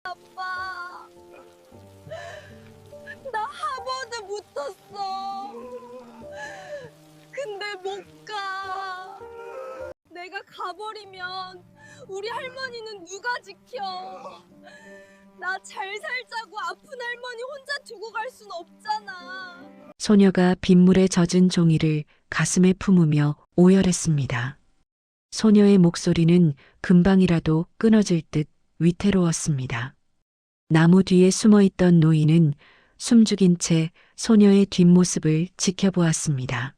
아빠, 나 하버드 붙었어. 근데 못 가. 내가 가버리면 우리 할머니는 누가 지켜? 나 잘 살자고 아픈 할머니 혼자 두고 갈 순 없잖아. 소녀가 빗물에 젖은 종이를 가슴에 품으며 오열했습니다. 소녀의 목소리는 금방이라도 끊어질 듯 위태로웠습니다. 나무 뒤에 숨어있던 노인은 숨죽인 채 소녀의 뒷모습을 지켜보았습니다.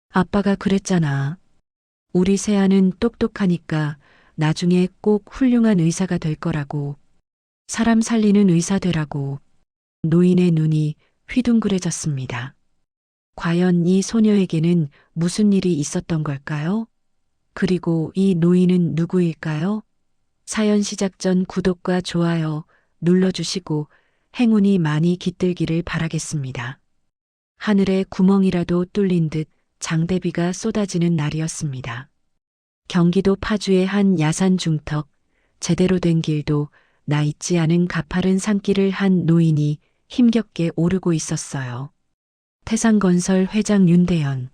아빠가 그랬잖아. 우리 세아는 똑똑하니까 나중에 꼭 훌륭한 의사가 될 거라고. 사람 살리는 의사 되라고. 노인의 눈이 휘둥그레졌습니다. 과연 이 소녀에게는 무슨 일이 있었던 걸까요? 그리고 이 노인은 누구일까요? 사연 시작 전 구독과 좋아요 눌러주시고 행운이 많이 깃들기를 바라겠습니다. 하늘에 구멍이라도 뚫린 듯 장대비가 쏟아지는 날이었습니다. 경기도 파주의 한 야산 중턱, 제대로 된 길도 나 있지 않은 가파른 산길을 한 노인이 힘겹게 오르고 있었어요. 태상건설 회장 윤대현.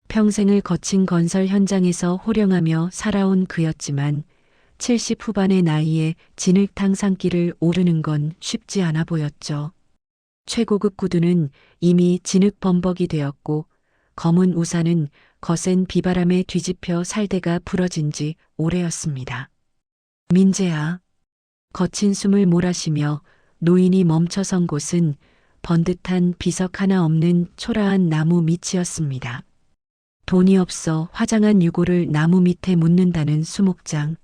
평생을 거친 건설 현장에서 호령하며 살아온 그였지만 70 후반의 나이에 진흙탕 산길을 오르는 건 쉽지 않아 보였죠. 최고급 구두는 이미 진흙 범벅이 되었고 검은 우산은 거센 비바람에 뒤집혀 살대가 부러진 지 오래였습니다. 민재야. 거친 숨을 몰아쉬며 노인이 멈춰선 곳은 번듯한 비석 하나 없는 초라한 나무 밑이었습니다. 돈이 없어 화장한 유골을 나무 밑에 묻는다는 수목장.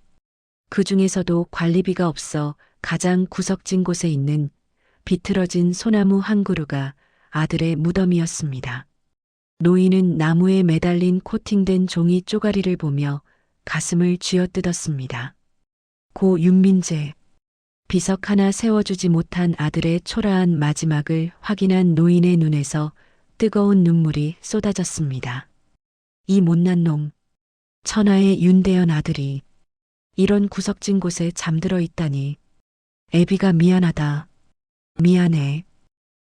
그 중에서도 관리비가 없어 가장 구석진 곳에 있는 비틀어진 소나무 한 그루가 아들의 무덤이었습니다. 노인은 나무에 매달린 코팅된 종이 쪼가리를 보며 가슴을 쥐어뜯었습니다. 고 윤민재. 비석 하나 세워주지 못한 아들의 초라한 마지막을 확인한 노인의 눈에서 뜨거운 눈물이 쏟아졌습니다. 이 못난 놈, 천하의 윤대현 아들이 이런 구석진 곳에 잠들어 있다니. 애비가 미안하다. 미안해.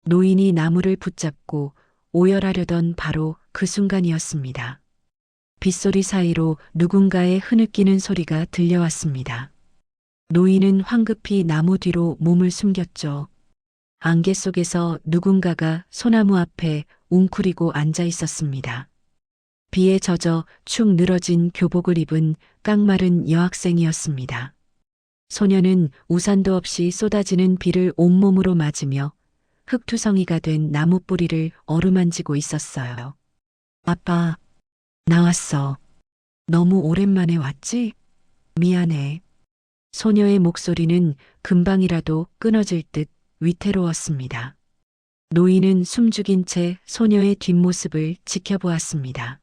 노인이 나무를 붙잡고 오열하려던 바로 그 순간이었습니다. 빗소리 사이로 누군가의 흐느끼는 소리가 들려왔습니다. 노인은 황급히 나무 뒤로 몸을 숨겼죠. 안개 속에서 누군가가 소나무 앞에 웅크리고 앉아 있었습니다. 비에 젖어 축 늘어진 교복을 입은 깡마른 여학생이었습니다. 소녀는 우산도 없이 쏟아지는 비를 온몸으로 맞으며 흙투성이가 된 나무 뿌리를 어루만지고 있었어요. 아빠, 나왔어. 너무 오랜만에 왔지? 미안해. 소녀의 목소리는 금방이라도 끊어질 듯 위태로웠습니다. 노인은 숨죽인 채 소녀의 뒷모습을 지켜보았습니다.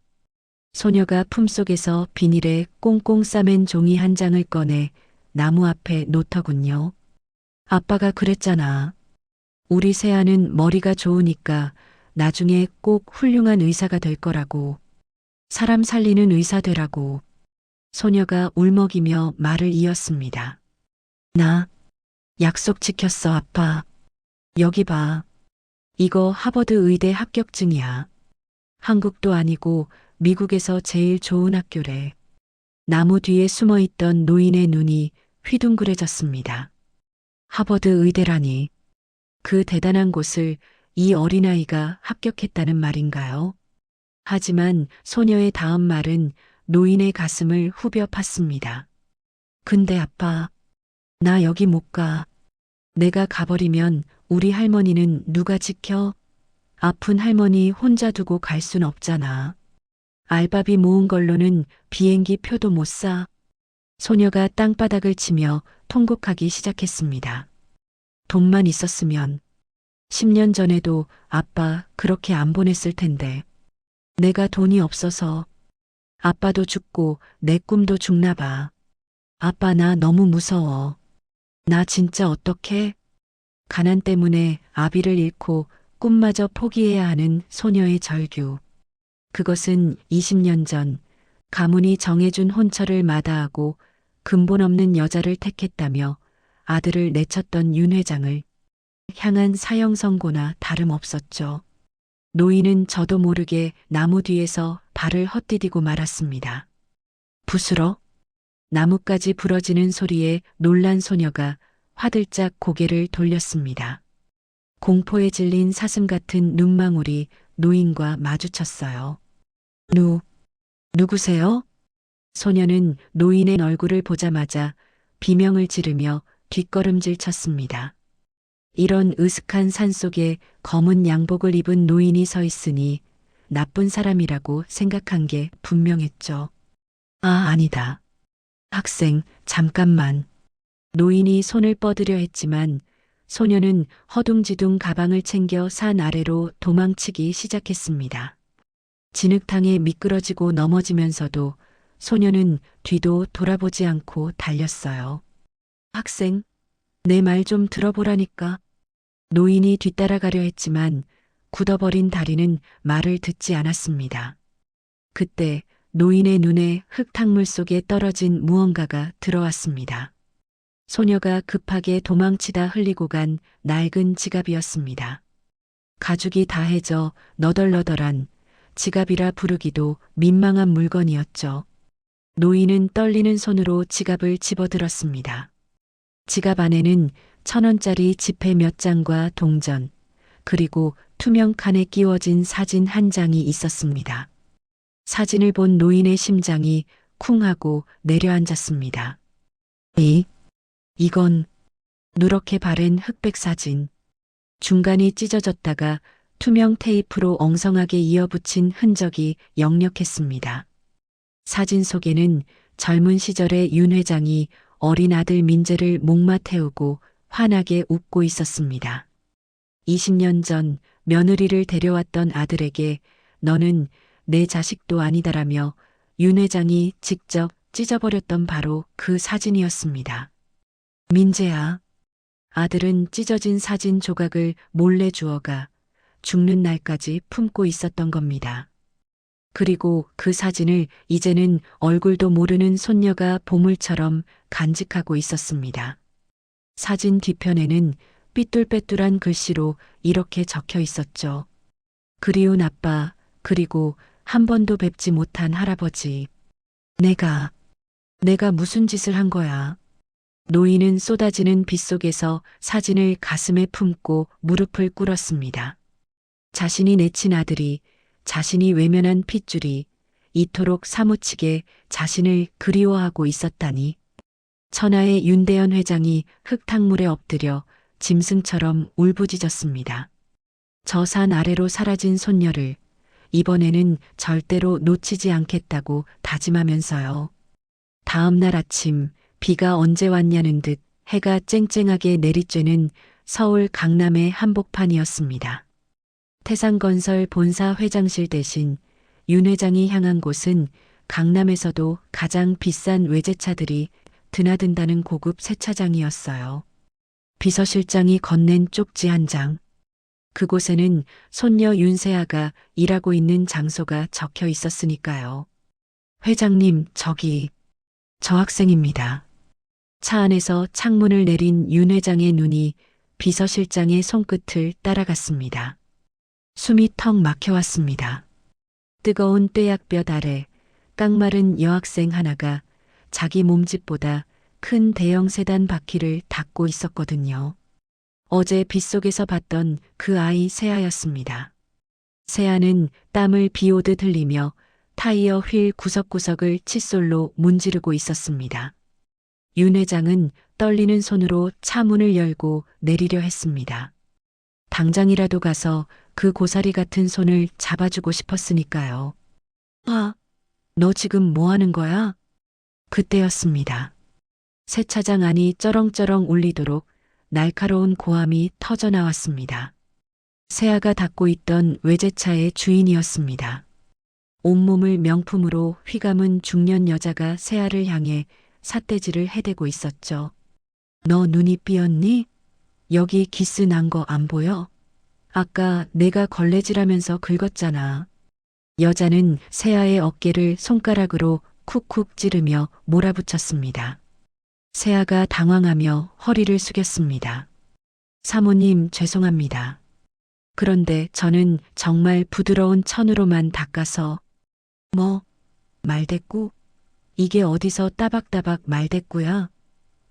소녀가 품속에서 비닐에 꽁꽁 싸맨 종이 한 장을 꺼내 나무 앞에 놓더군요. 아빠가 그랬잖아. 우리 세아는 머리가 좋으니까 나중에 꼭 훌륭한 의사가 될 거라고. 사람 살리는 의사 되라고. 소녀가 울먹이며 말을 이었습니다. 나 약속 지켰어, 아빠. 여기 봐. 이거 하버드 의대 합격증이야. 한국도 아니고 미국에서 제일 좋은 학교래. 나무 뒤에 숨어있던 노인의 눈이 휘둥그레졌습니다. 하버드 의대라니. 그 대단한 곳을 이 어린아이가 합격했다는 말인가요? 하지만 소녀의 다음 말은 노인의 가슴을 후벼 팠습니다. 근데 아빠, 나 여기 못 가. 내가 가버리면 우리 할머니는 누가 지켜? 아픈 할머니 혼자 두고 갈 순 없잖아. 알바비 모은 걸로는 비행기 표도 못 사. 소녀가 땅바닥을 치며 통곡하기 시작했습니다. 돈만 있었으면 10년 전에도 아빠 그렇게 안 보냈을 텐데. 내가 돈이 없어서 아빠도 죽고 내 꿈도 죽나 봐. 아빠 나 너무 무서워. 나 진짜 어떡해? 가난 때문에 아비를 잃고 꿈마저 포기해야 하는 소녀의 절규. 그것은 20년 전 가문이 정해준 혼처를 마다하고 근본 없는 여자를 택했다며 아들을 내쳤던 윤 회장을 향한 사형 선고나 다름없었죠. 노인은 저도 모르게 나무 뒤에서 발을 헛디디고 말았습니다. 부스러 나뭇가지 부러지는 소리에 놀란 소녀가 화들짝 고개를 돌렸습니다. 공포에 질린 사슴 같은 눈망울이 노인과 마주쳤어요. 누구세요? 소녀는 노인의 얼굴을 보자마자 비명을 지르며 뒷걸음질 쳤습니다. 이런 으슥한 산속에 검은 양복을 입은 노인이 서 있으니 나쁜 사람이라고 생각한 게 분명했죠. 아니다. 학생, 잠깐만. 노인이 손을 뻗으려 했지만 소녀는 허둥지둥 가방을 챙겨 산 아래로 도망치기 시작했습니다. 진흙탕에 미끄러지고 넘어지면서도 소녀는 뒤도 돌아보지 않고 달렸어요. 학생, 내 말 좀 들어보라니까. 노인이 뒤따라가려 했지만 굳어버린 다리는 말을 듣지 않았습니다. 그때 노인의 눈에 흙탕물 속에 떨어진 무언가가 들어왔습니다. 소녀가 급하게 도망치다 흘리고 간 낡은 지갑이었습니다. 가죽이 다해져 너덜너덜한 지갑이라 부르기도 민망한 물건이었죠. 노인은 떨리는 손으로 지갑을 집어들었습니다. 지갑 안에는 1,000원짜리 지폐 몇 장과 동전, 그리고 투명 칸에 끼워진 사진 한 장이 있었습니다. 사진을 본 노인의 심장이 쿵 하고 내려앉았습니다. 이건 누렇게 바랜 흑백 사진. 중간이 찢어졌다가 투명 테이프로 엉성하게 이어붙인 흔적이 역력했습니다. 사진 속에는 젊은 시절의 윤 회장이 어린 아들 민재를 목마 태우고 환하게 웃고 있었습니다. 20년 전 며느리를 데려왔던 아들에게 너는 내 자식도 아니다라며 윤 회장이 직접 찢어버렸던 바로 그 사진이었습니다. 민재야. 아들은 찢어진 사진 조각을 몰래 주워가 죽는 날까지 품고 있었던 겁니다. 그리고 그 사진을 이제는 얼굴도 모르는 손녀가 보물처럼 간직하고 있었습니다. 사진 뒤편에는 삐뚤빼뚤한 글씨로 이렇게 적혀 있었죠. 그리운 아빠, 그리고 한 번도 뵙지 못한 할아버지. 내가 무슨 짓을 한 거야? 노인은 쏟아지는 빗속에서 사진을 가슴에 품고 무릎을 꿇었습니다. 자신이 내친 아들이, 자신이 외면한 핏줄이 이토록 사무치게 자신을 그리워하고 있었다니. 천하의 윤대현 회장이 흙탕물에 엎드려 짐승처럼 울부짖었습니다. 저 산 아래로 사라진 손녀를 이번에는 절대로 놓치지 않겠다고 다짐하면서요. 다음 날 아침 비가 언제 왔냐는 듯 해가 쨍쨍하게 내리쬐는 서울 강남의 한복판이었습니다. 태상건설 본사 회장실 대신 윤 회장이 향한 곳은 강남에서도 가장 비싼 외제차들이 드나든다는 고급 세차장이었어요. 비서실장이 건넨 쪽지 한 장. 그곳에는 손녀 윤세아가 일하고 있는 장소가 적혀 있었으니까요. 회장님, 저 학생입니다. 차 안에서 창문을 내린 윤 회장의 눈이 비서실장의 손끝을 따라갔습니다. 숨이 턱 막혀왔습니다. 뜨거운 뙤약볕 아래 깡마른 여학생 하나가 자기 몸집보다 큰 대형 세단 바퀴를 닫고 있었거든요. 어제 빗속에서 봤던 그 아이 세아였습니다. 세아는 땀을 비오듯 흘리며 타이어 휠 구석구석을 칫솔로 문지르고 있었습니다. 윤 회장은 떨리는 손으로 차 문을 열고 내리려 했습니다. 당장이라도 가서 그 고사리 같은 손을 잡아주고 싶었으니까요. 너 지금 뭐 하는 거야? 그때였습니다. 세차장 안이 쩌렁쩌렁 울리도록 날카로운 고함이 터져 나왔습니다. 세아가 닦고 있던 외제차의 주인이었습니다. 온몸을 명품으로 휘감은 중년 여자가 세아를 향해 삿대질을 해대고 있었죠. 너 눈이 삐었니? 여기 기스 난 거 안 보여? 아까 내가 걸레질하면서 긁었잖아. 여자는 세아의 어깨를 손가락으로 쿡쿡 찌르며 몰아붙였습니다. 세아가 당황하며 허리를 숙였습니다. 사모님, 죄송합니다. 그런데 저는 정말 부드러운 천으로만 닦아서 뭐, 말대꾸? 이게 어디서 따박따박 말대꾸야?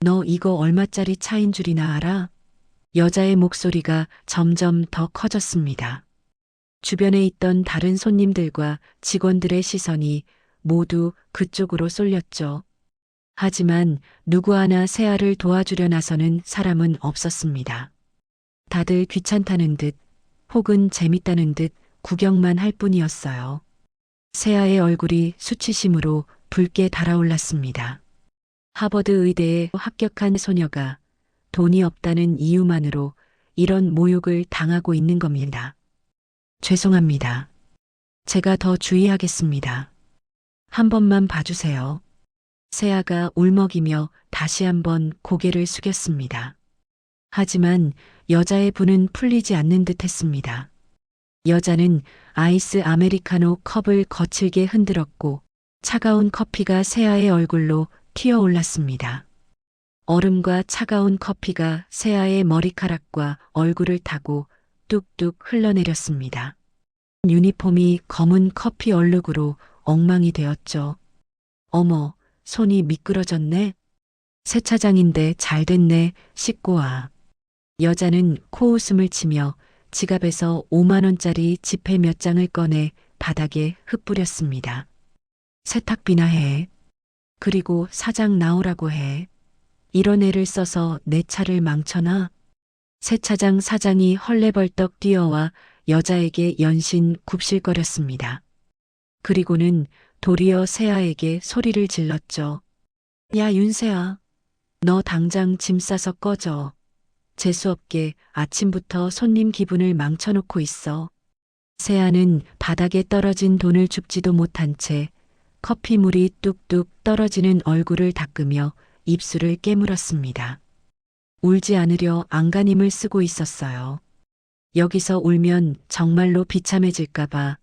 너 이거 얼마짜리 차인 줄이나 알아? 여자의 목소리가 점점 더 커졌습니다. 주변에 있던 다른 손님들과 직원들의 시선이 모두 그쪽으로 쏠렸죠. 하지만 누구 하나 세아를 도와주려 나서는 사람은 없었습니다. 다들 귀찮다는 듯 혹은 재밌다는 듯 구경만 할 뿐이었어요. 세아의 얼굴이 수치심으로 붉게 달아올랐습니다. 하버드 의대에 합격한 소녀가 돈이 없다는 이유만으로 이런 모욕을 당하고 있는 겁니다. 죄송합니다. 제가 더 주의하겠습니다. 한 번만 봐주세요. 세아가 울먹이며 다시 한번 고개를 숙였습니다. 하지만 여자의 분은 풀리지 않는 듯 했습니다. 여자는 아이스 아메리카노 컵을 거칠게 흔들었고 차가운 커피가 세아의 얼굴로 튀어올랐습니다. 얼음과 차가운 커피가 세아의 머리카락과 얼굴을 타고 뚝뚝 흘러내렸습니다. 유니폼이 검은 커피 얼룩으로 엉망이 되었죠. 어머, 손이 미끄러졌네. 세차장인데 잘 됐네. 씻고 와. 여자는 코웃음을 치며 지갑에서 5만 원짜리 지폐 몇 장을 꺼내 바닥에 흩뿌렸습니다. 세탁비나 해. 그리고 사장 나오라고 해. 이런 애를 써서 내 차를 망쳐놔. 세차장 사장이 헐레벌떡 뛰어와 여자에게 연신 굽실거렸습니다. 그리고는 도리어 세아에게 소리를 질렀죠. 야, 윤세아. 너 당장 짐 싸서 꺼져. 재수없게 아침부터 손님 기분을 망쳐놓고 있어. 세아는 바닥에 떨어진 돈을 줍지도 못한 채 커피물이 뚝뚝 떨어지는 얼굴을 닦으며 입술을 깨물었습니다. 울지 않으려 안간힘을 쓰고 있었어요. 여기서 울면 정말로 비참해질까봐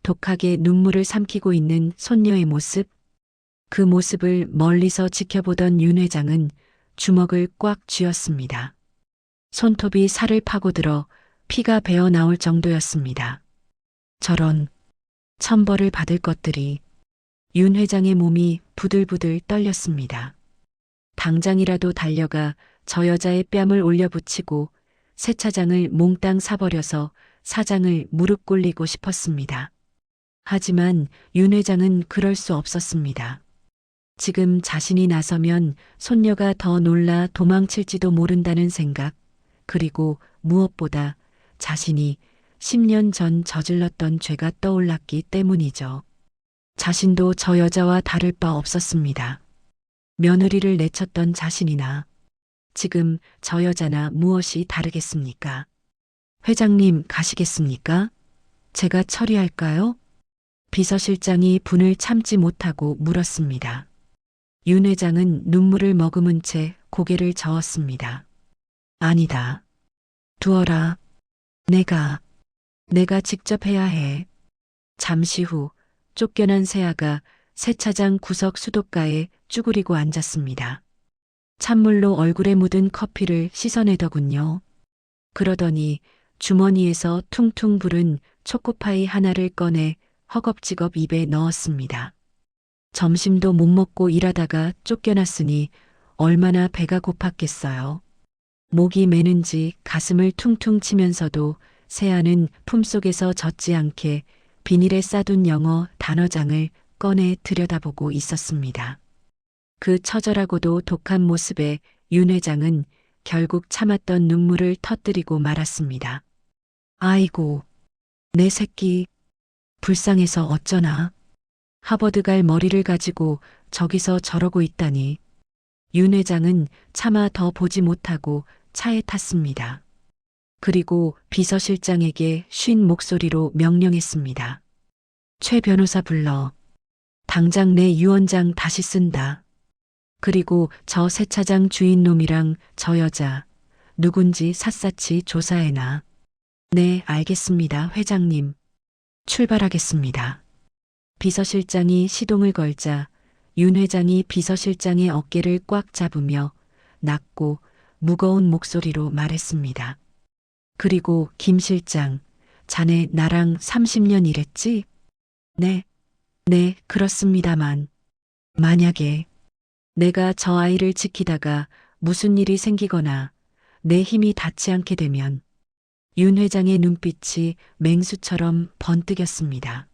독하게 눈물을 삼키고 있는 손녀의 모습. 그 모습을 멀리서 지켜보던 윤 회장은 주먹을 꽉 쥐었습니다. 손톱이 살을 파고들어 피가 배어 나올 정도였습니다. 저런 천벌을 받을 것들이. 윤 회장의 몸이 부들부들 떨렸습니다. 당장이라도 달려가 저 여자의 뺨을 올려붙이고 세차장을 몽땅 사버려서 사장을 무릎 꿇리고 싶었습니다. 하지만 윤 회장은 그럴 수 없었습니다. 지금 자신이 나서면 손녀가 더 놀라 도망칠지도 모른다는 생각, 그리고 무엇보다 자신이 10년 전 저질렀던 죄가 떠올랐기 때문이죠. 자신도 저 여자와 다를 바 없었습니다. 며느리를 내쳤던 자신이나 지금 저 여자나 무엇이 다르겠습니까? 회장님 가시겠습니까? 제가 처리할까요? 비서실장이 분을 참지 못하고 물었습니다. 윤 회장은 눈물을 머금은 채 고개를 저었습니다. 아니다. 두어라. 내가 직접 해야 해. 잠시 후 쫓겨난 세아가 세차장 구석 수도가에 쭈그리고 앉았습니다. 찬물로 얼굴에 묻은 커피를 씻어내더군요. 그러더니 주머니에서 퉁퉁 부른 초코파이 하나를 꺼내 허겁지겁 입에 넣었습니다. 점심도 못 먹고 일하다가 쫓겨났으니 얼마나 배가 고팠겠어요. 목이 메는지 가슴을 퉁퉁 치면서도 세아는 품속에서 젖지 않게 비닐에 싸둔 영어 단어장을 꺼내 들여다보고 있었습니다. 그 처절하고도 독한 모습에 윤 회장은 결국 참았던 눈물을 터뜨리고 말았습니다. 아이고, 내 새끼, 불쌍해서 어쩌나. 하버드 갈 머리를 가지고 저기서 저러고 있다니. 윤 회장은 차마 더 보지 못하고 차에 탔습니다. 그리고 비서실장에게 쉰 목소리로 명령했습니다. 최 변호사 불러. 당장 내 유언장 다시 쓴다. 그리고 저 세차장 주인놈이랑 저 여자 누군지 샅샅이 조사해놔. 네, 알겠습니다, 회장님. 출발하겠습니다. 비서실장이 시동을 걸자 윤 회장이 비서실장의 어깨를 꽉 잡으며 낮고 무거운 목소리로 말했습니다. 그리고 김 실장, 자네 나랑 30년 일했지? 네, 네, 그렇습니다만. 만약에 내가 저 아이를 지키다가 무슨 일이 생기거나 내 힘이 닿지 않게 되면 윤 회장의 눈빛이 맹수처럼 번뜩였습니다.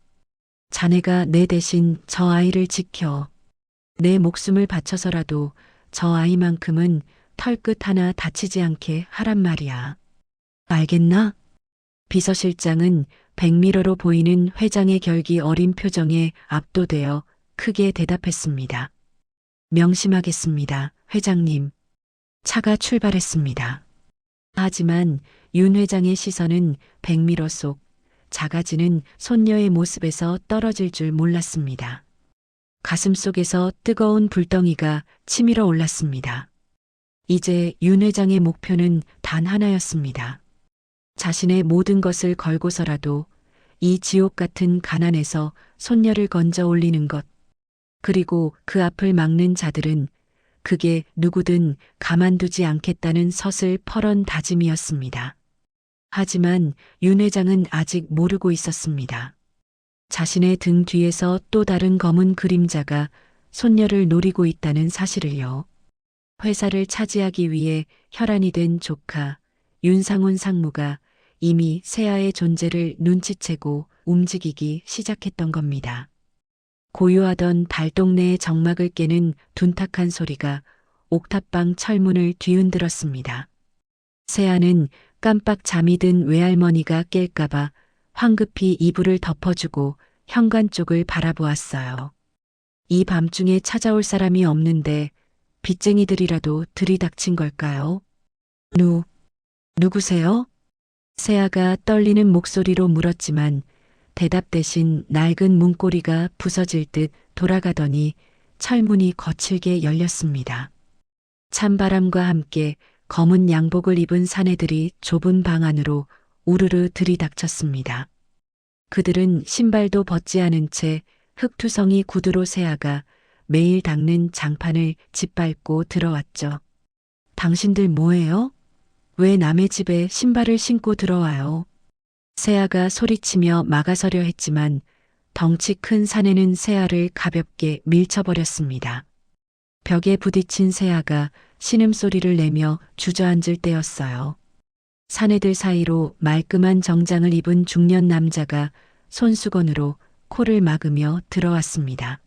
자네가 내 대신 저 아이를 지켜 내 목숨을 바쳐서라도 저 아이만큼은 털끝 하나 다치지 않게 하란 말이야. 알겠나? 비서실장은 백미러로 보이는 회장의 결기 어린 표정에 압도되어 크게 대답했습니다. 명심하겠습니다, 회장님. 차가 출발했습니다. 하지만 윤 회장의 시선은 백미러 속 작아지는 손녀의 모습에서 떨어질 줄 몰랐습니다. 가슴속에서 뜨거운 불덩이가 치밀어 올랐습니다. 이제 윤 회장의 목표는 단 하나였습니다. 자신의 모든 것을 걸고서라도 이 지옥 같은 가난에서 손녀를 건져 올리는 것, 그리고 그 앞을 막는 자들은 그게 누구든 가만두지 않겠다는 서슬퍼런 다짐이었습니다. 하지만 윤 회장은 아직 모르고 있었습니다. 자신의 등 뒤에서 또 다른 검은 그림자가 손녀를 노리고 있다는 사실을요. 회사를 차지하기 위해 혈안이 된 조카 윤상훈 상무가 이미 세아의 존재를 눈치채고 움직이기 시작했던 겁니다. 고요하던 달동네의 정막을 깨는 둔탁한 소리가 옥탑방 철문을 뒤흔들었습니다. 세아는 깜빡 잠이 든 외할머니가 깰까봐 황급히 이불을 덮어주고 현관 쪽을 바라보았어요. 이 밤중에 찾아올 사람이 없는데 빚쟁이들이라도 들이닥친 걸까요? 누구세요? 세아가 떨리는 목소리로 물었지만 대답 대신 낡은 문고리가 부서질 듯 돌아가더니 철문이 거칠게 열렸습니다. 찬바람과 함께 검은 양복을 입은 사내들이 좁은 방 안으로 우르르 들이닥쳤습니다. 그들은 신발도 벗지 않은 채 흙투성이 구두로 세아가 매일 닦는 장판을 짓밟고 들어왔죠. 당신들 뭐예요? 왜 남의 집에 신발을 신고 들어와요? 세아가 소리치며 막아서려 했지만 덩치 큰 사내는 세아를 가볍게 밀쳐버렸습니다. 벽에 부딪힌 세아가 신음소리를 내며 주저앉을 때였어요. 사내들 사이로 말끔한 정장을 입은 중년 남자가 손수건으로 코를 막으며 들어왔습니다.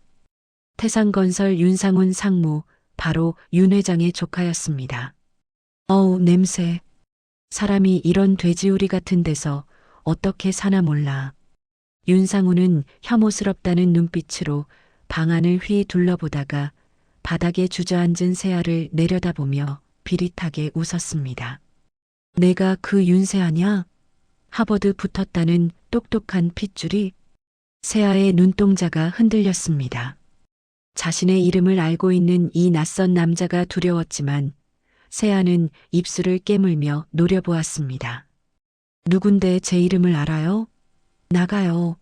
태상건설 윤상훈 상무, 바로 윤 회장의 조카였습니다. 어우, 냄새. 사람이 이런 돼지우리 같은 데서 어떻게 사나 몰라. 윤상훈은 혐오스럽다는 눈빛으로 방 안을 휘 둘러보다가 바닥에 주저앉은 세아를 내려다보며 비릿하게 웃었습니다. 내가 그 윤세아냐? 하버드 붙었다는 똑똑한 핏줄이? 세아의 눈동자가 흔들렸습니다. 자신의 이름을 알고 있는 이 낯선 남자가 두려웠지만 세아는 입술을 깨물며 노려보았습니다. 누군데 제 이름을 알아요? 나가요.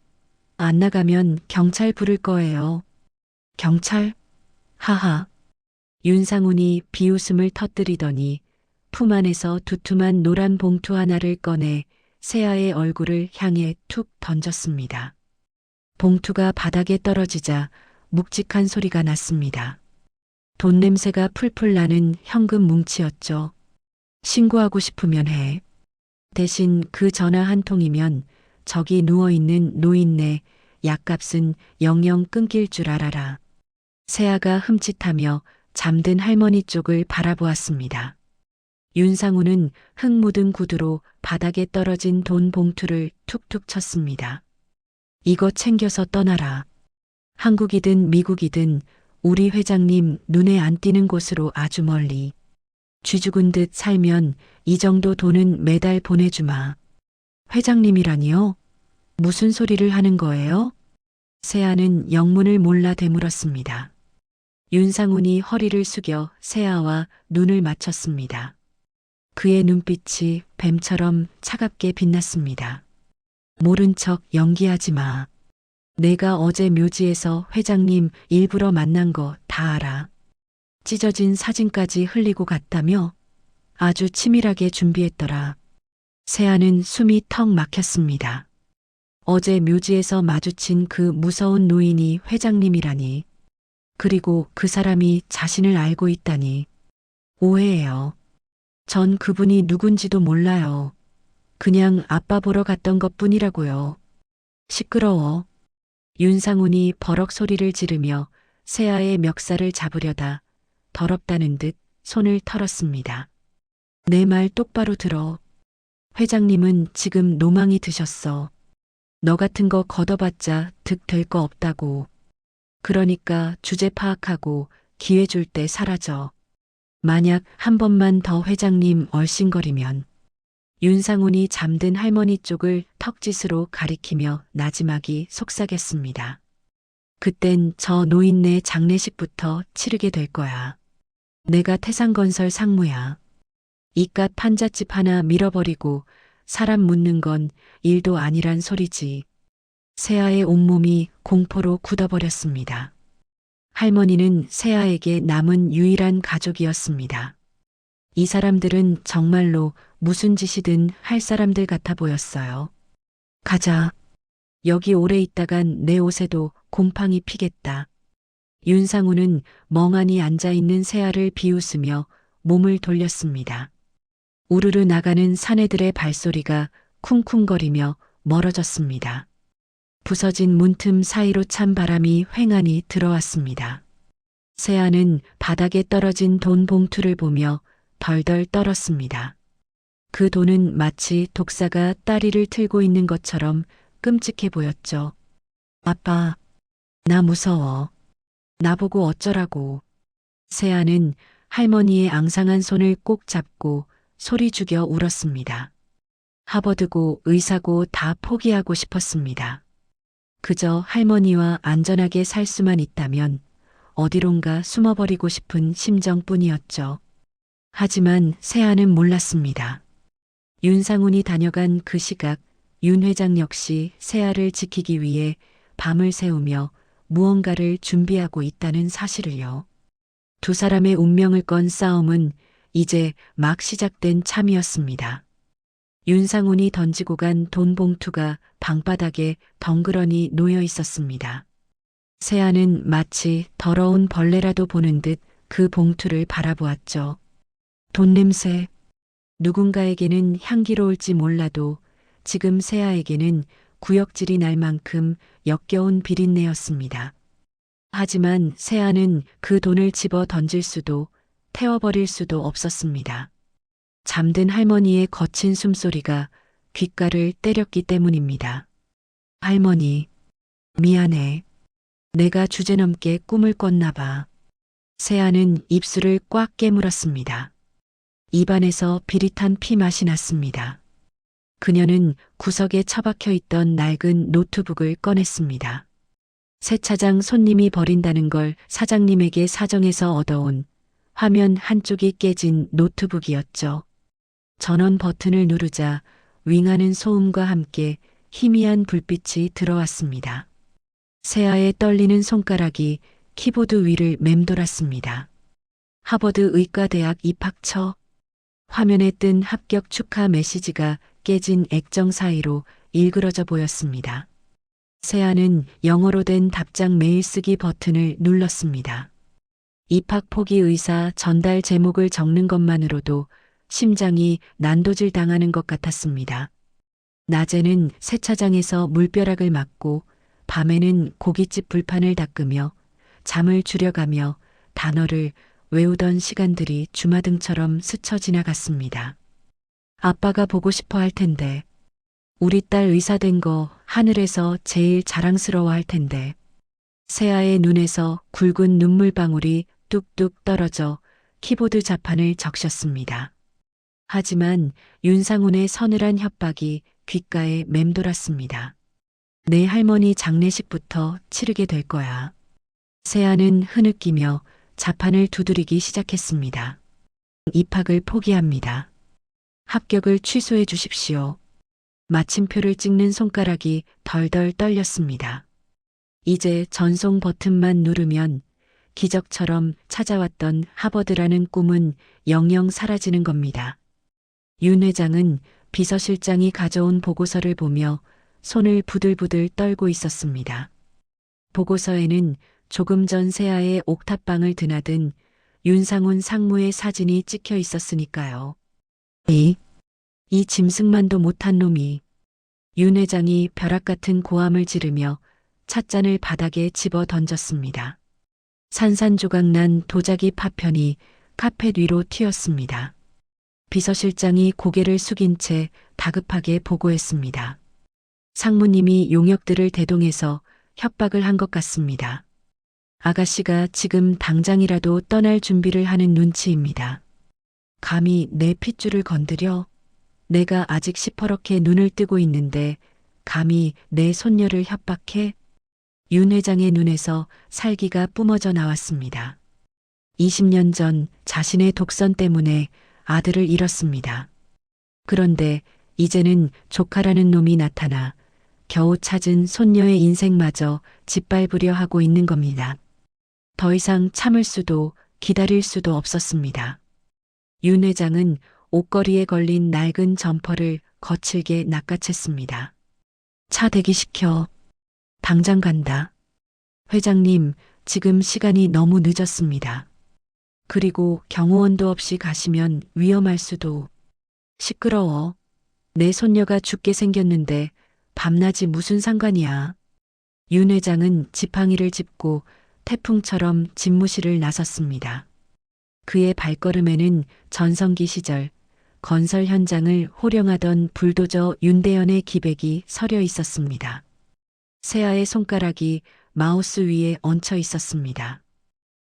안 나가면 경찰 부를 거예요. 경찰? 하하. 윤상훈이 비웃음을 터뜨리더니 품 안에서 두툼한 노란 봉투 하나를 꺼내 세아의 얼굴을 향해 툭 던졌습니다. 봉투가 바닥에 떨어지자 묵직한 소리가 났습니다. 돈 냄새가 풀풀 나는 현금 뭉치였죠. 신고하고 싶으면 해. 대신 그 전화 한 통이면 저기 누워있는 노인네 약값은 영영 끊길 줄 알아라. 세아가 흠칫하며 잠든 할머니 쪽을 바라보았습니다. 윤상훈은 흙 묻은 구두로 바닥에 떨어진 돈 봉투를 툭툭 쳤습니다. 이거 챙겨서 떠나라. 한국이든 미국이든 우리 회장님 눈에 안 띄는 곳으로 아주 멀리. 쥐 죽은 듯 살면 이 정도 돈은 매달 보내주마. 회장님이라니요? 무슨 소리를 하는 거예요? 세아는 영문을 몰라 되물었습니다. 윤상훈이 허리를 숙여 세아와 눈을 맞췄습니다. 그의 눈빛이 뱀처럼 차갑게 빛났습니다. 모른 척 연기하지 마. 내가 어제 묘지에서 회장님 일부러 만난 거 다 알아. 찢어진 사진까지 흘리고 갔다며? 아주 치밀하게 준비했더라. 세아는 숨이 턱 막혔습니다. 어제 묘지에서 마주친 그 무서운 노인이 회장님이라니. 그리고 그 사람이 자신을 알고 있다니. 오해예요. 전 그분이 누군지도 몰라요. 그냥 아빠 보러 갔던 것뿐이라고요. 시끄러워. 윤상훈이 버럭 소리를 지르며 세아의 멱살을 잡으려다 더럽다는 듯 손을 털었습니다. 내 말 똑바로 들어. 회장님은 지금 노망이 드셨어. 너 같은 거 걷어봤자 득 될 거 없다고. 그러니까 주제 파악하고 기회 줄 때 사라져. 만약 한 번만 더 회장님 얼씬거리면. 윤상훈이 잠든 할머니 쪽을 턱짓으로 가리키며 나지막이 속삭였습니다. 그땐 저 노인네 장례식부터 치르게 될 거야. 내가 태상건설 상무야. 이깟 판잣집 하나 밀어버리고 사람 묻는 건 일도 아니란 소리지. 세아의 온몸이 공포로 굳어버렸습니다. 할머니는 세아에게 남은 유일한 가족이었습니다. 이 사람들은 정말로 무슨 짓이든 할 사람들 같아 보였어요. 가자. 여기 오래 있다간 내 옷에도 곰팡이 피겠다. 윤상우는 멍하니 앉아있는 세아를 비웃으며 몸을 돌렸습니다. 우르르 나가는 사내들의 발소리가 쿵쿵거리며 멀어졌습니다. 부서진 문틈 사이로 찬 바람이 휑하니 들어왔습니다. 세아는 바닥에 떨어진 돈 봉투를 보며 덜덜 떨었습니다. 그 돈은 마치 독사가 다리를 틀고 있는 것처럼 끔찍해 보였죠. 아빠, 나 무서워. 나보고 어쩌라고. 세아는 할머니의 앙상한 손을 꼭 잡고 소리 죽여 울었습니다. 하버드고 의사고 다 포기하고 싶었습니다. 그저 할머니와 안전하게 살 수만 있다면 어디론가 숨어버리고 싶은 심정뿐이었죠. 하지만 세아는 몰랐습니다. 윤상훈이 다녀간 그 시각 윤 회장 역시 세아를 지키기 위해 밤을 새우며 무언가를 준비하고 있다는 사실을요. 두 사람의 운명을 건 싸움은 이제 막 시작된 참이었습니다. 윤상훈이 던지고 간 돈 봉투가 방바닥에 덩그러니 놓여 있었습니다. 세아는 마치 더러운 벌레라도 보는 듯 그 봉투를 바라보았죠. 돈 냄새. 누군가에게는 향기로울지 몰라도 지금 세아에게는 구역질이 날 만큼 역겨운 비린내였습니다. 하지만 세아는 그 돈을 집어 던질 수도 태워버릴 수도 없었습니다. 잠든 할머니의 거친 숨소리가 귓가를 때렸기 때문입니다. 할머니, 미안해. 내가 주제넘게 꿈을 꿨나 봐. 세아는 입술을 꽉 깨물었습니다. 입안에서 비릿한 피맛이 났습니다. 그녀는 구석에 처박혀 있던 낡은 노트북을 꺼냈습니다. 세차장 손님이 버린다는 걸 사장님에게 사정해서 얻어온 화면 한쪽이 깨진 노트북이었죠. 전원 버튼을 누르자 윙하는 소음과 함께 희미한 불빛이 들어왔습니다. 세아의 떨리는 손가락이 키보드 위를 맴돌았습니다. 하버드 의과대학 입학처. 화면에 뜬 합격 축하 메시지가 깨진 액정 사이로 일그러져 보였습니다. 세아는 영어로 된 답장 메일 쓰기 버튼을 눌렀습니다. 입학 포기 의사 전달 제목을 적는 것만으로도 심장이 난도질 당하는 것 같았습니다. 낮에는 세차장에서 물벼락을 맞고 밤에는 고깃집 불판을 닦으며 잠을 줄여가며 단어를 외우던 시간들이 주마등처럼 스쳐 지나갔습니다. 아빠가 보고 싶어 할 텐데, 우리 딸 의사 된 거 하늘에서 제일 자랑스러워 할 텐데. 세아의 눈에서 굵은 눈물방울이 뚝뚝 떨어져 키보드 자판을 적셨습니다. 하지만 윤상훈의 서늘한 협박이 귓가에 맴돌았습니다. 내 할머니 장례식부터 치르게 될 거야. 세아는 흐느끼며 자판을 두드리기 시작했습니다. 입학을 포기합니다. 합격을 취소해 주십시오. 마침표를 찍는 손가락이 덜덜 떨렸습니다. 이제 전송 버튼만 누르면 기적처럼 찾아왔던 하버드라는 꿈은 영영 사라지는 겁니다. 윤 회장은 비서실장이 가져온 보고서를 보며 손을 부들부들 떨고 있었습니다. 보고서에는 조금 전 세아의 옥탑방을 드나든 윤상훈 상무의 사진이 찍혀 있었으니까요. 이 짐승만도 못한 놈이. 윤 회장이 벼락 같은 고함을 지르며 찻잔을 바닥에 집어 던졌습니다. 산산조각난 도자기 파편이 카펫 위로 튀었습니다. 비서실장이 고개를 숙인 채 다급하게 보고했습니다. 상무님이 용역들을 대동해서 협박을 한 것 같습니다. 아가씨가 지금 당장이라도 떠날 준비를 하는 눈치입니다. 감히 내 핏줄을 건드려? 내가 아직 시퍼렇게 눈을 뜨고 있는데 감히 내 손녀를 협박해? 윤 회장의 눈에서 살기가 뿜어져 나왔습니다. 20년 전 자신의 독선 때문에 아들을 잃었습니다. 그런데 이제는 조카라는 놈이 나타나 겨우 찾은 손녀의 인생마저 짓밟으려 하고 있는 겁니다. 더 이상 참을 수도 기다릴 수도 없었습니다. 윤 회장은 옷걸이에 걸린 낡은 점퍼를 거칠게 낚아챘습니다. 차 대기시켜. 당장 간다. 회장님, 지금 시간이 너무 늦었습니다. 그리고 경호원도 없이 가시면 위험할 수도. 시끄러워. 내 손녀가 죽게 생겼는데 밤낮이 무슨 상관이야. 윤 회장은 지팡이를 짚고 태풍처럼 집무실을 나섰습니다. 그의 발걸음에는 전성기 시절 건설 현장을 호령하던 불도저 윤대현의 기백이 서려 있었습니다. 세아의 손가락이 마우스 위에 얹혀 있었습니다.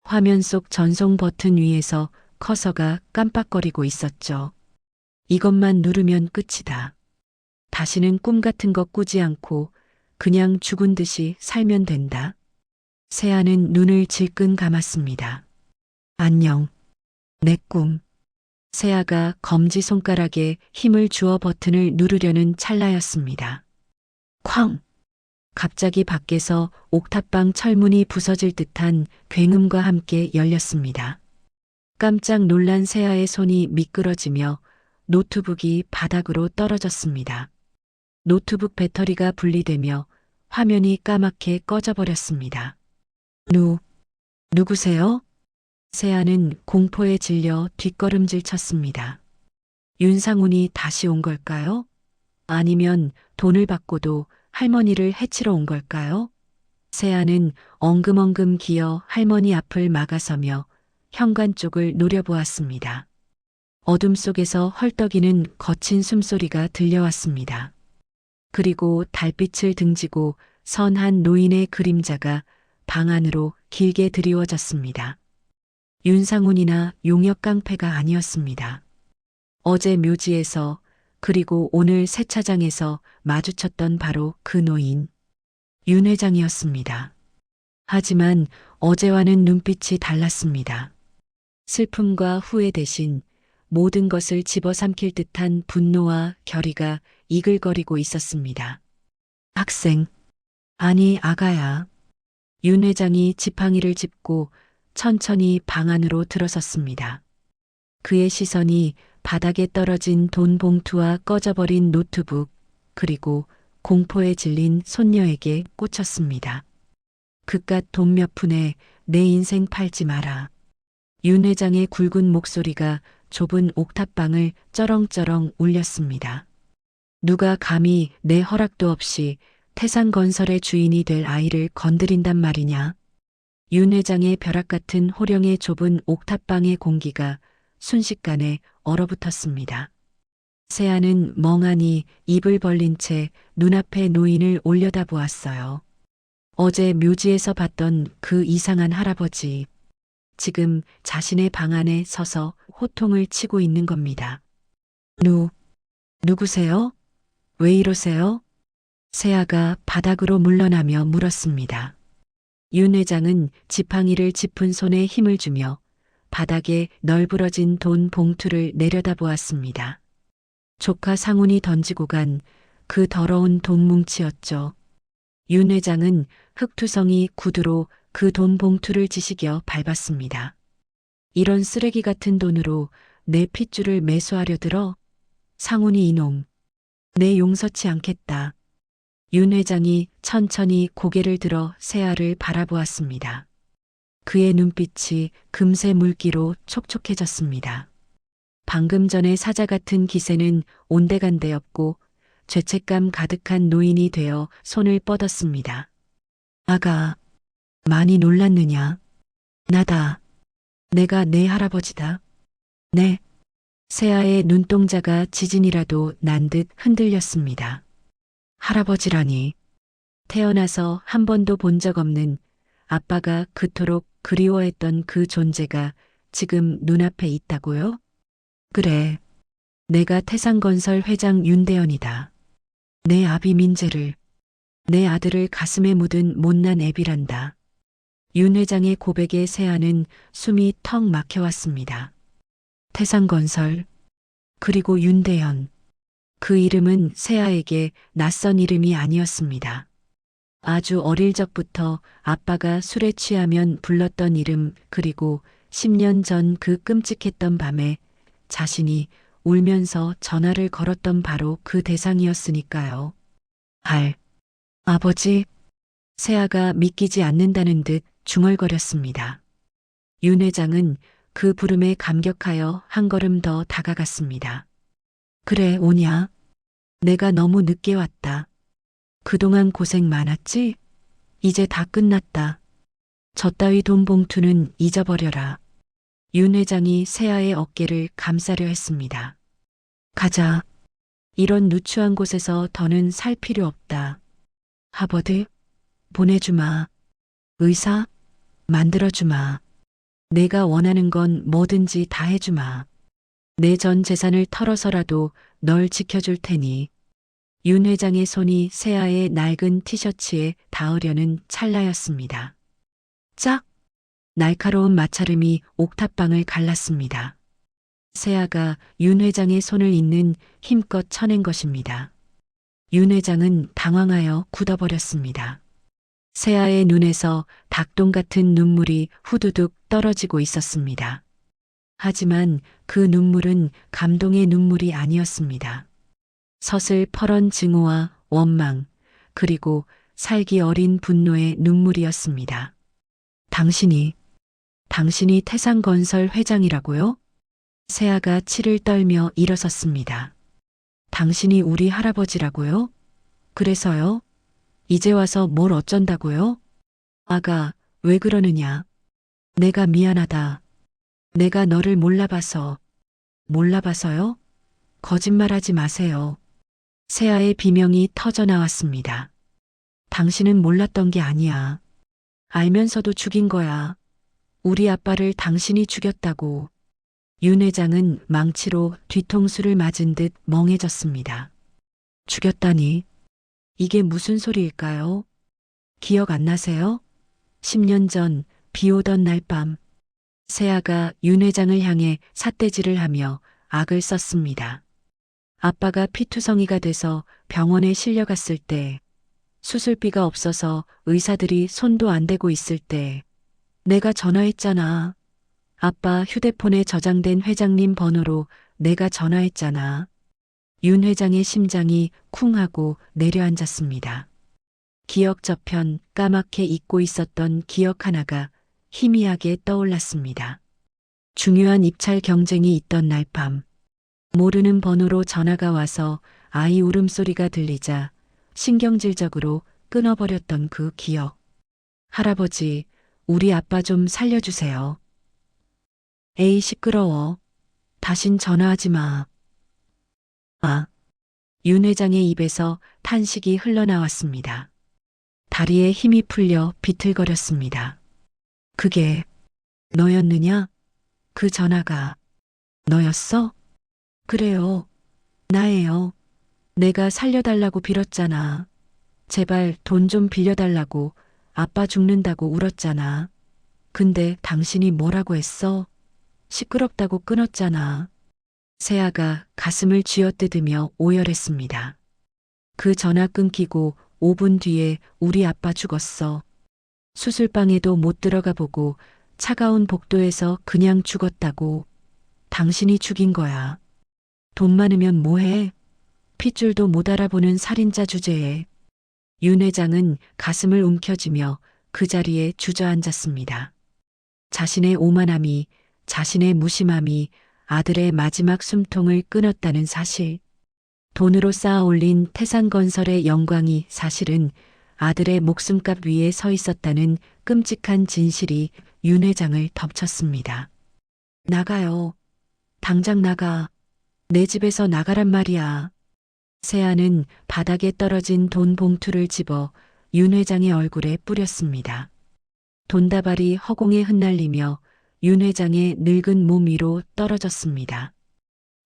화면 속 전송 버튼 위에서 커서가 깜빡거리고 있었죠. 이것만 누르면 끝이다. 다시는 꿈 같은 거 꾸지 않고 그냥 죽은 듯이 살면 된다. 세아는 눈을 질끈 감았습니다. 안녕. 내 꿈. 세아가 검지손가락에 힘을 주어 버튼을 누르려는 찰나였습니다. 쾅! 갑자기 밖에서 옥탑방 철문이 부서질 듯한 굉음과 함께 열렸습니다. 깜짝 놀란 세아의 손이 미끄러지며 노트북이 바닥으로 떨어졌습니다. 노트북 배터리가 분리되며 화면이 까맣게 꺼져버렸습니다. 누구세요? 세아는 공포에 질려 뒷걸음질 쳤습니다. 윤상훈이 다시 온 걸까요? 아니면 돈을 받고도 할머니를 해치러 온 걸까요? 세아는 엉금엉금 기어 할머니 앞을 막아서며 현관 쪽을 노려보았습니다. 어둠 속에서 헐떡이는 거친 숨소리가 들려왔습니다. 그리고 달빛을 등지고 선 한 노인의 그림자가 방 안으로 길게 드리워졌습니다. 윤상훈이나 용역 깡패가 아니었습니다. 어제 묘지에서 그리고 오늘 세차장에서 마주쳤던 바로 그 노인, 윤 회장이었습니다. 하지만 어제와는 눈빛이 달랐습니다. 슬픔과 후회 대신 모든 것을 집어삼킬 듯한 분노와 결의가 이글거리고 있었습니다. 학생, 아니 아가야. 윤 회장이 지팡이를 짚고 천천히 방 안으로 들어섰습니다. 그의 시선이 바닥에 떨어진 돈 봉투와 꺼져버린 노트북, 그리고 공포에 질린 손녀에게 꽂혔습니다. 그깟 돈 몇 푼에 내 인생 팔지 마라. 윤 회장의 굵은 목소리가 좁은 옥탑방을 쩌렁쩌렁 울렸습니다. 누가 감히 내 허락도 없이 태산건설의 주인이 될 아이를 건드린단 말이냐. 윤 회장의 벼락 같은 호령의 좁은 옥탑방의 공기가 순식간에 얼어붙었습니다. 세아는 멍하니 입을 벌린 채 눈앞의 노인을 올려다보았어요. 어제 묘지에서 봤던 그 이상한 할아버지. 지금 자신의 방 안에 서서 호통을 치고 있는 겁니다. 누구세요? 왜 이러세요? 세아가 바닥으로 물러나며 물었습니다. 윤 회장은 지팡이를 짚은 손에 힘을 주며 바닥에 널브러진 돈 봉투를 내려다보았습니다. 조카 상훈이 던지고 간 그 더러운 돈 뭉치였죠. 윤 회장은 흙투성이 구두로 그 돈 봉투를 지시겨 밟았습니다. 이런 쓰레기 같은 돈으로 내 핏줄을 매수하려 들어? 상훈이 이놈. 내 용서치 않겠다. 윤 회장이 천천히 고개를 들어 세아를 바라보았습니다. 그의 눈빛이 금세 물기로 촉촉해졌습니다. 방금 전에 사자 같은 기세는 온데간데 없고 죄책감 가득한 노인이 되어 손을 뻗었습니다. 아가, 많이 놀랐느냐? 나다. 내가 내 할아버지다. 네. 세아의 눈동자가 지진이라도 난 듯 흔들렸습니다. 할아버지라니. 태어나서 한 번도 본 적 없는 아빠가 그토록 그리워했던 그 존재가 지금 눈앞에 있다고요? 그래. 내가 태상건설 회장 윤대현이다. 내 아비 민재를, 내 아들을 가슴에 묻은 못난 애비란다. 윤 회장의 고백에 세아는 숨이 턱 막혀왔습니다. 태상건설, 그리고 윤대현. 그 이름은 세아에게 낯선 이름이 아니었습니다. 아주 어릴 적부터 아빠가 술에 취하면 불렀던 이름, 그리고 10년 전 그 끔찍했던 밤에 자신이 울면서 전화를 걸었던 바로 그 대상이었으니까요. 아버지. 세아가 믿기지 않는다는 듯 중얼거렸습니다. 윤 회장은 그 부름에 감격하여 한 걸음 더 다가갔습니다. 그래, 오냐? 내가 너무 늦게 왔다. 그동안 고생 많았지? 이제 다 끝났다. 저 따위 돈 봉투는 잊어버려라. 윤 회장이 세아의 어깨를 감싸려 했습니다. 가자. 이런 누추한 곳에서 더는 살 필요 없다. 하버드? 보내주마. 의사? 만들어주마. 내가 원하는 건 뭐든지 다 해주마. 내 전 재산을 털어서라도 널 지켜줄 테니. 윤 회장의 손이 세아의 낡은 티셔츠에 닿으려는 찰나였습니다. 짝! 날카로운 마찰음이 옥탑방을 갈랐습니다. 세아가 윤 회장의 손을 잇는 힘껏 쳐낸 것입니다. 윤 회장은 당황하여 굳어버렸습니다. 세아의 눈에서 닭똥 같은 눈물이 후두둑 떨어지고 있었습니다. 하지만 그 눈물은 감동의 눈물이 아니었습니다. 서슬퍼런 증오와 원망, 그리고 살기 어린 분노의 눈물이었습니다. 당신이 태상건설 회장이라고요? 세아가 치를 떨며 일어섰습니다. 당신이 우리 할아버지라고요? 그래서요? 이제 와서 뭘 어쩐다고요? 아가, 왜 그러느냐? 내가 미안하다. 내가 너를 몰라봐서. 몰라봐서요? 거짓말하지 마세요. 세아의 비명이 터져나왔습니다. 당신은 몰랐던 게 아니야. 알면서도 죽인 거야. 우리 아빠를 당신이 죽였다고. 윤 회장은 망치로 뒤통수를 맞은 듯 멍해졌습니다. 죽였다니. 이게 무슨 소리일까요? 기억 안 나세요? 10년 전 비 오던 날 밤 세아가 윤 회장을 향해 삿대질을 하며 악을 썼습니다. 아빠가 피투성이가 돼서 병원에 실려갔을 때, 수술비가 없어서 의사들이 손도 안 대고 있을 때 내가 전화했잖아. 아빠 휴대폰에 저장된 회장님 번호로 내가 전화했잖아. 윤 회장의 심장이 쿵 하고 내려앉았습니다. 기억 저편 까맣게 잊고 있었던 기억 하나가 희미하게 떠올랐습니다. 중요한 입찰 경쟁이 있던 날 밤, 모르는 번호로 전화가 와서 아이 울음소리가 들리자 신경질적으로 끊어버렸던 그 기억. 할아버지, 우리 아빠 좀 살려주세요. 에이, 시끄러워. 다신 전화하지 마. 윤 회장의 입에서 탄식이 흘러나왔습니다. 다리에 힘이 풀려 비틀거렸습니다. 그게 너였느냐? 그 전화가 너였어? 그래요. 나예요. 내가 살려달라고 빌었잖아. 제발 돈 좀 빌려달라고. 아빠 죽는다고 울었잖아. 근데 당신이 뭐라고 했어? 시끄럽다고 끊었잖아. 세아가 가슴을 쥐어뜯으며 오열했습니다. 그 전화 끊기고 5분 뒤에 우리 아빠 죽었어. 수술방에도 못 들어가 보고 차가운 복도에서 그냥 죽었다고. 당신이 죽인 거야. 돈 많으면 뭐해? 핏줄도 못 알아보는 살인자 주제에. 윤 회장은 가슴을 움켜쥐며 그 자리에 주저앉았습니다. 자신의 오만함이, 자신의 무심함이 아들의 마지막 숨통을 끊었다는 사실. 돈으로 쌓아 올린 태산건설의 영광이 사실은 아들의 목숨값 위에 서 있었다는 끔찍한 진실이 윤 회장을 덮쳤습니다. 나가요. 당장 나가. 내 집에서 나가란 말이야. 세아는 바닥에 떨어진 돈 봉투를 집어 윤 회장의 얼굴에 뿌렸습니다. 돈다발이 허공에 흩날리며 윤 회장의 늙은 몸 위로 떨어졌습니다.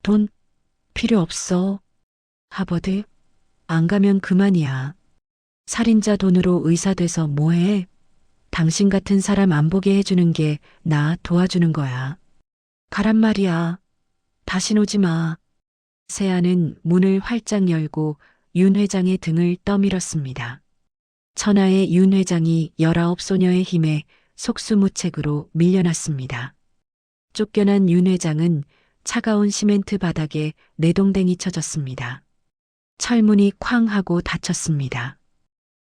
돈 필요 없어. 하버드 안 가면 그만이야. 살인자 돈으로 의사 돼서 뭐해? 당신 같은 사람 안 보게 해주는 게 나 도와주는 거야. 가란 말이야. 다신 오지 마. 세아는 문을 활짝 열고 윤 회장의 등을 떠밀었습니다. 천하의 윤 회장이 19 소녀의 힘에 속수무책으로 밀려났습니다. 쫓겨난 윤 회장은 차가운 시멘트 바닥에 내동댕이 쳐졌습니다. 철문이 쾅 하고 닫혔습니다.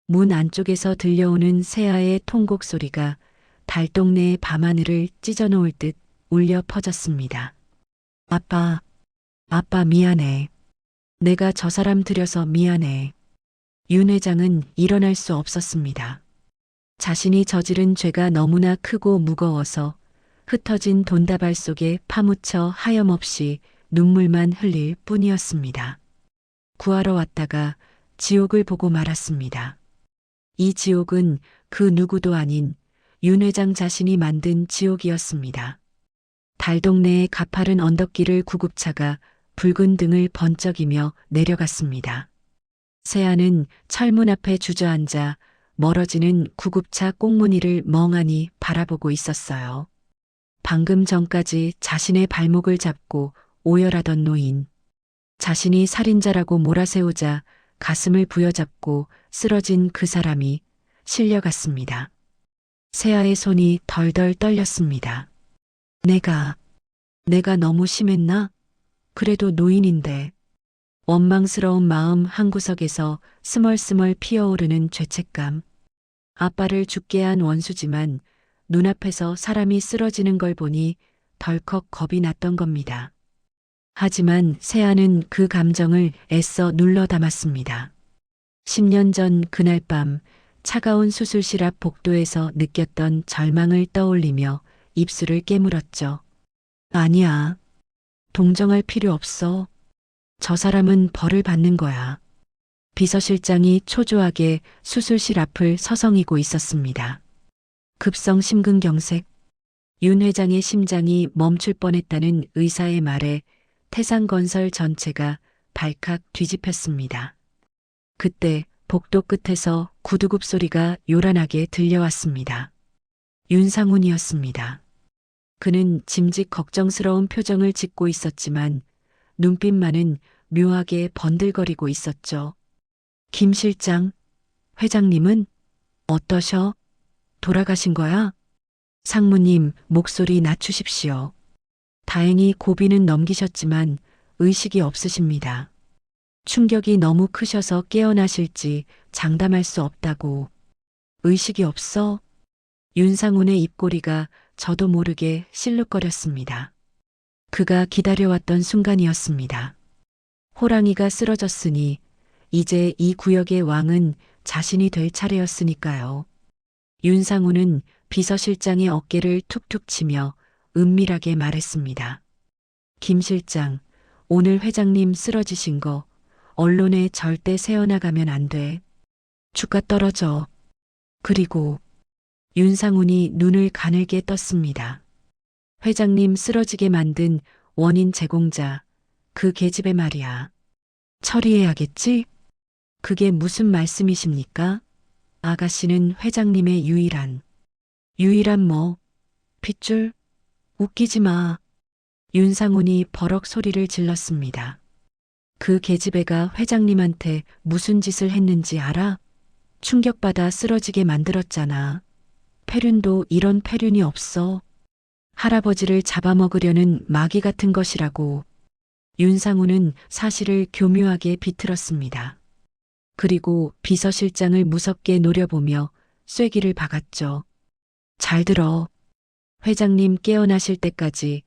문 안쪽에서 들려오는 세아의 통곡 소리가 달동네의 밤하늘을 찢어놓을 듯 울려 퍼졌습니다. 아빠 미안해. 내가 저 사람 들여서 미안해. 윤 회장은 일어날 수 없었습니다. 자신이 저지른 죄가 너무나 크고 무거워서 흩어진 돈다발 속에 파묻혀 하염없이 눈물만 흘릴 뿐이었습니다. 구하러 왔다가 지옥을 보고 말았습니다. 이 지옥은 그 누구도 아닌 윤 회장 자신이 만든 지옥이었습니다. 달동네의 가파른 언덕길을 구급차가 붉은 등을 번쩍이며 내려갔습니다. 세아는 철문 앞에 주저앉아 멀어지는 구급차 꽁무니를 멍하니 바라보고 있었어요. 방금 전까지 자신의 발목을 잡고 오열하던 노인. 자신이 살인자라고 몰아세우자 가슴을 부여잡고 쓰러진 그 사람이 실려갔습니다. 세아의 손이 덜덜 떨렸습니다. 내가 너무 심했나? 그래도 노인인데. 원망스러운 마음 한구석에서 스멀스멀 피어오르는 죄책감. 아빠를 죽게 한 원수지만 눈앞에서 사람이 쓰러지는 걸 보니 덜컥 겁이 났던 겁니다. 하지만 세아는 그 감정을 애써 눌러 담았습니다. 10년 전 그날 밤 차가운 수술실 앞 복도에서 느꼈던 절망을 떠올리며 입술을 깨물었죠. 아니야. 동정할 필요 없어. 저 사람은 벌을 받는 거야. 비서실장이 초조하게 수술실 앞을 서성이고 있었습니다. 급성 심근경색. 윤 회장의 심장이 멈출 뻔했다는 의사의 말에 태산건설 전체가 발칵 뒤집혔습니다. 그때 복도 끝에서 구두굽 소리가 요란하게 들려왔습니다. 윤상훈이었습니다. 그는 짐짓 걱정스러운 표정을 짓고 있었지만 눈빛만은 묘하게 번들거리고 있었죠. 김 실장, 회장님은 어떠셔? 돌아가신 거야? 상무님, 목소리 낮추십시오. 다행히 고비는 넘기셨지만 의식이 없으십니다. 충격이 너무 크셔서 깨어나실지 장담할 수 없다고. 의식이 없어? 윤상훈의 입꼬리가 저도 모르게 실룩거렸습니다. 그가 기다려왔던 순간이었습니다. 호랑이가 쓰러졌으니 이제 이 구역의 왕은 자신이 될 차례였으니까요. 윤상훈은 비서실장의 어깨를 툭툭 치며 은밀하게 말했습니다. 김 실장, 오늘 회장님 쓰러지신 거 언론에 절대 새어나가면 안 돼. 주가 떨어져. 그리고 윤상훈이 눈을 가늘게 떴습니다. 회장님 쓰러지게 만든 원인 제공자, 그 계집애 말이야. 처리해야겠지? 그게 무슨 말씀이십니까? 아가씨는 회장님의 유일한 뭐, 핏줄? 웃기지 마. 윤상훈이 버럭 소리를 질렀습니다. 그 계집애가 회장님한테 무슨 짓을 했는지 알아? 충격받아 쓰러지게 만들었잖아. 폐륜도 이런 폐륜이 없어. 할아버지를 잡아먹으려는 마귀 같은 것이라고. 윤상우는 사실을 교묘하게 비틀었습니다. 그리고 비서실장을 무섭게 노려보며 쐐기를 박았죠. 잘 들어. 회장님 깨어나실 때까지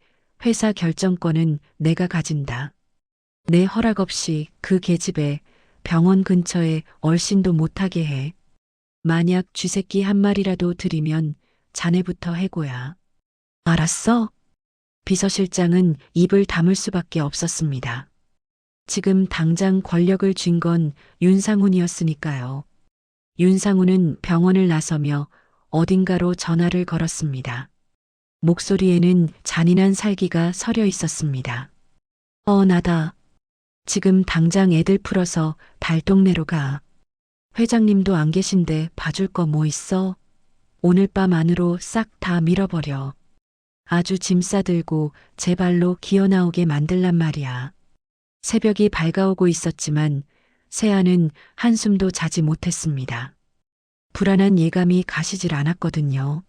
회사 결정권은 내가 가진다. 내 허락 없이 그 계집애 병원 근처에 얼씬도 못하게 해. 만약 쥐새끼 한 마리라도 들이면 자네부터 해고야. 알았어? 비서실장은 입을 다물 수밖에 없었습니다. 지금 당장 권력을 쥔 건 윤상훈이었으니까요. 윤상훈은 병원을 나서며 어딘가로 전화를 걸었습니다. 목소리에는 잔인한 살기가 서려 있었습니다. 나다. 지금 당장 애들 풀어서 달동네로 가. 회장님도 안 계신데 봐줄 거 뭐 있어? 오늘 밤 안으로 싹 다 밀어버려. 아주 짐 싸들고 제 발로 기어나오게 만들란 말이야. 새벽이 밝아오고 있었지만 세아는 한숨도 자지 못했습니다. 불안한 예감이 가시질 않았거든요.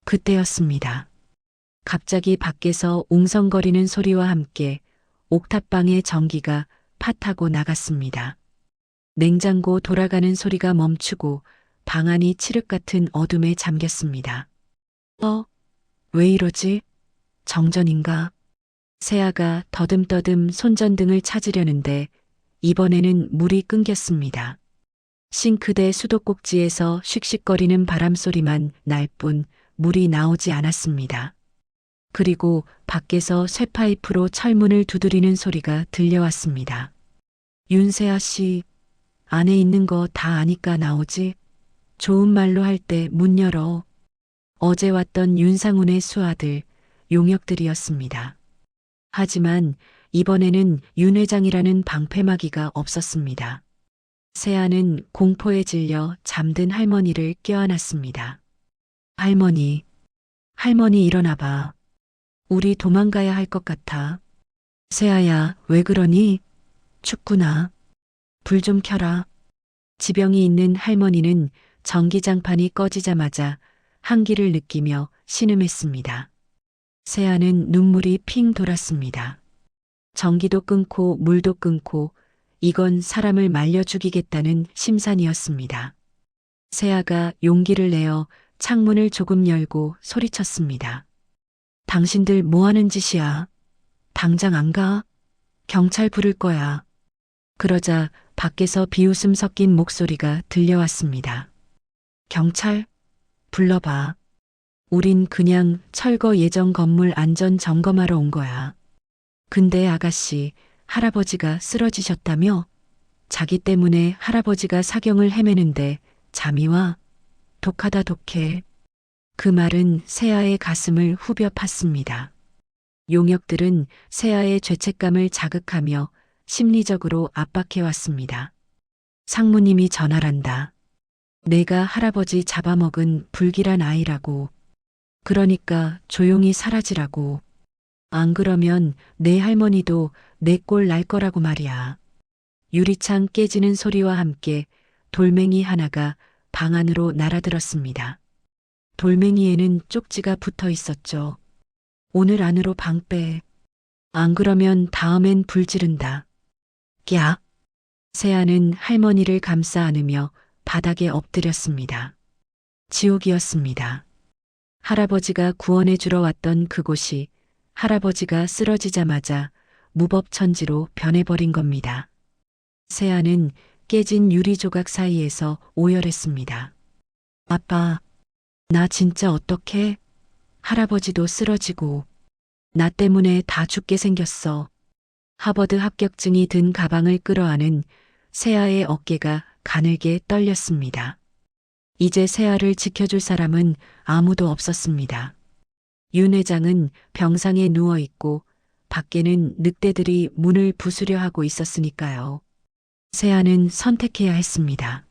그때였습니다. 갑자기 밖에서 웅성거리는 소리와 함께 옥탑방의 전기가 팟하고 나갔습니다. 냉장고 돌아가는 소리가 멈추고 방 안이 칠흑 같은 어둠에 잠겼습니다. 왜 이러지? 정전인가? 세아가 더듬더듬 손전등을 찾으려는데 이번에는 물이 끊겼습니다. 싱크대 수도꼭지에서 씩씩거리는 바람소리만 날 뿐 물이 나오지 않았습니다. 그리고 밖에서 쇠파이프로 철문을 두드리는 소리가 들려왔습니다. 윤세아 씨, 안에 있는 거 다 아니까 나오지? 좋은 말로 할 때 문 열어. 어제 왔던 윤상훈의 수아들, 용역들이었습니다. 하지만 이번에는 윤 회장이라는 방패막이가 없었습니다. 세아는 공포에 질려 잠든 할머니를 껴안았습니다. 할머니 일어나 봐. 우리 도망가야 할 것 같아. 세아야, 왜 그러니? 춥구나. 불 좀 켜라. 지병이 있는 할머니는 전기장판이 꺼지자마자 한기를 느끼며 신음했습니다. 세아는 눈물이 핑 돌았습니다. 전기도 끊고 물도 끊고 이건 사람을 말려 죽이겠다는 심산이었습니다. 세아가 용기를 내어 창문을 조금 열고 소리쳤습니다. 당신들 뭐 하는 짓이야? 당장 안 가? 경찰 부를 거야. 그러자 밖에서 비웃음 섞인 목소리가 들려왔습니다. 경찰? 불러봐. 우린 그냥 철거 예정 건물 안전 점검하러 온 거야. 근데 아가씨, 할아버지가 쓰러지셨다며? 자기 때문에 할아버지가 사경을 헤매는데 잠이 와? 독하다 독해. 그 말은 세아의 가슴을 후벼 팠습니다. 용역들은 세아의 죄책감을 자극하며 심리적으로 압박해왔습니다. 상무님이 전화란다. 내가 할아버지 잡아먹은 불길한 아이라고. 그러니까 조용히 사라지라고. 안 그러면 내 할머니도 내 꼴 날 거라고 말이야. 유리창 깨지는 소리와 함께 돌멩이 하나가 방 안으로 날아들었습니다. 돌멩이에는 쪽지가 붙어 있었죠. 오늘 안으로 방 빼. 안 그러면 다음엔 불 지른다. 야! 세아는 할머니를 감싸 안으며 바닥에 엎드렸습니다. 지옥이었습니다. 할아버지가 구원해 주러 왔던 그곳이 할아버지가 쓰러지자마자 무법천지로 변해버린 겁니다. 세아는 깨진 유리 조각 사이에서 오열했습니다. 아빠, 나 진짜 어떡해? 할아버지도 쓰러지고 나 때문에 다 죽게 생겼어. 하버드 합격증이 든 가방을 끌어안은 세아의 어깨가 가늘게 떨렸습니다. 이제 세아를 지켜줄 사람은 아무도 없었습니다. 윤 회장은 병상에 누워있고 밖에는 늑대들이 문을 부수려 하고 있었으니까요. 세아는 선택해야 했습니다.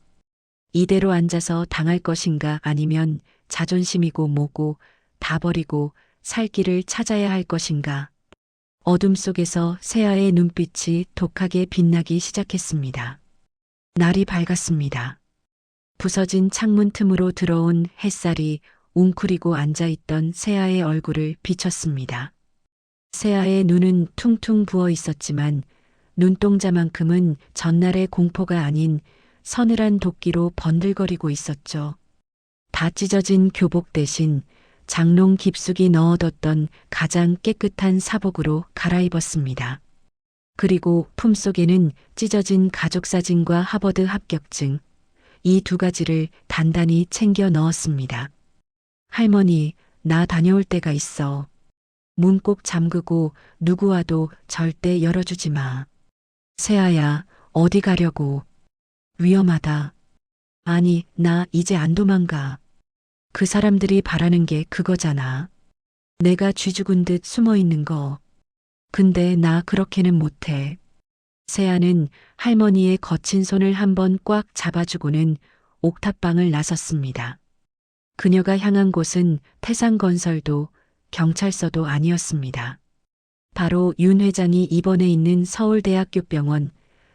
이대로 앉아서 당할 것인가 아니면 자존심이고 뭐고 다 버리고 살 길을 찾아야 할 것인가. 어둠 속에서 세아의 눈빛이 독하게 빛나기 시작했습니다. 날이 밝았습니다. 부서진 창문 틈으로 들어온 햇살이 웅크리고 앉아있던 세아의 얼굴을 비쳤습니다. 세아의 눈은 퉁퉁 부어 있었지만 눈동자만큼은 전날의 공포가 아닌 서늘한 도끼로 번들거리고 있었죠. 다 찢어진 교복 대신 장롱 깊숙이 넣어뒀던 가장 깨끗한 사복으로 갈아입었습니다. 그리고 품속에는 찢어진 가족사진과 하버드 합격증, 이 두 가지를 단단히 챙겨 넣었습니다. 할머니, 나 다녀올 때가 있어. 문 꼭 잠그고 누구 와도 절대 열어주지 마. 세아야, 어디 가려고? 위험하다. 아니, 나 이제 안 도망가. 그 사람들이 바라는 게 그거잖아. 내가 쥐 죽은 듯 숨어 있는 거. 근데 나 그렇게는 못해. 세아는 할머니의 거친 손을 한번 꽉 잡아주고는 옥탑방을 나섰습니다. 그녀가 향한 곳은 태산건설도 경찰서도 아니었습니다. 바로 윤 회장이 입원해 있는 서울대학교 병원,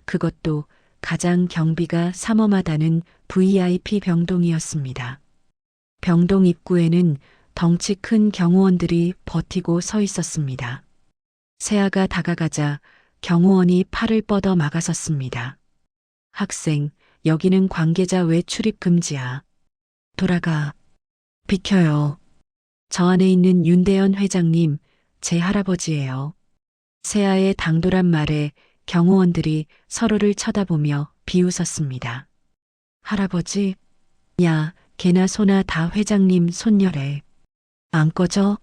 그것도 가장 경비가 삼엄하다는 VIP 병동이었습니다. 병동 입구에는 덩치 큰 경호원들이 버티고 서 있었습니다. 세아가 다가가자 경호원이 팔을 뻗어 막아섰습니다. 학생, 여기는 관계자 외 출입 금지야. 돌아가. 비켜요. 저 안에 있는 윤대현 회장님, 제 할아버지예요. 세아의 당돌한 말에 경호원들이 서로를 쳐다보며 비웃었습니다. 할아버지? 야, 개나 소나 다 회장님 손녀래. 안 꺼져?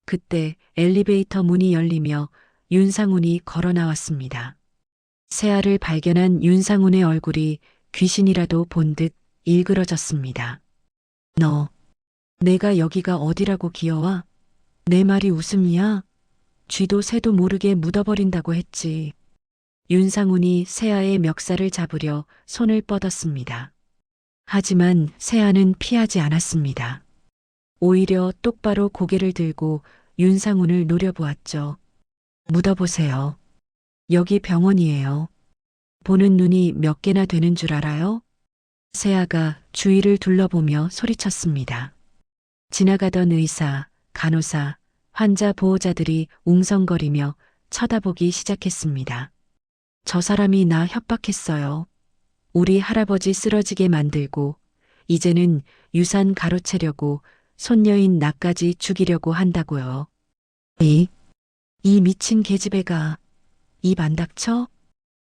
그때 엘리베이터 문이 열리며 윤상훈이 걸어 나왔습니다. 세아를 발견한 윤상훈의 얼굴이 귀신이라도 본 듯 일그러졌습니다. 너, 내가 여기가 어디라고 기어와? 내 말이 웃음이야? 쥐도 새도 모르게 묻어버린다고 했지. 윤상훈이 세아의 멱살을 잡으려 손을 뻗었습니다. 하지만 세아는 피하지 않았습니다. 오히려 똑바로 고개를 들고 윤상훈을 노려보았죠. 묻어보세요. 여기 병원이에요. 보는 눈이 몇 개나 되는 줄 알아요? 세아가 주위를 둘러보며 소리쳤습니다. 지나가던 의사, 간호사, 환자 보호자들이 웅성거리며 쳐다보기 시작했습니다. 저 사람이 나 협박했어요. 우리 할아버지 쓰러지게 만들고 이제는 유산 가로채려고 손녀인 나까지 죽이려고 한다고요. 이 미친 계집애가 입 안 닥쳐?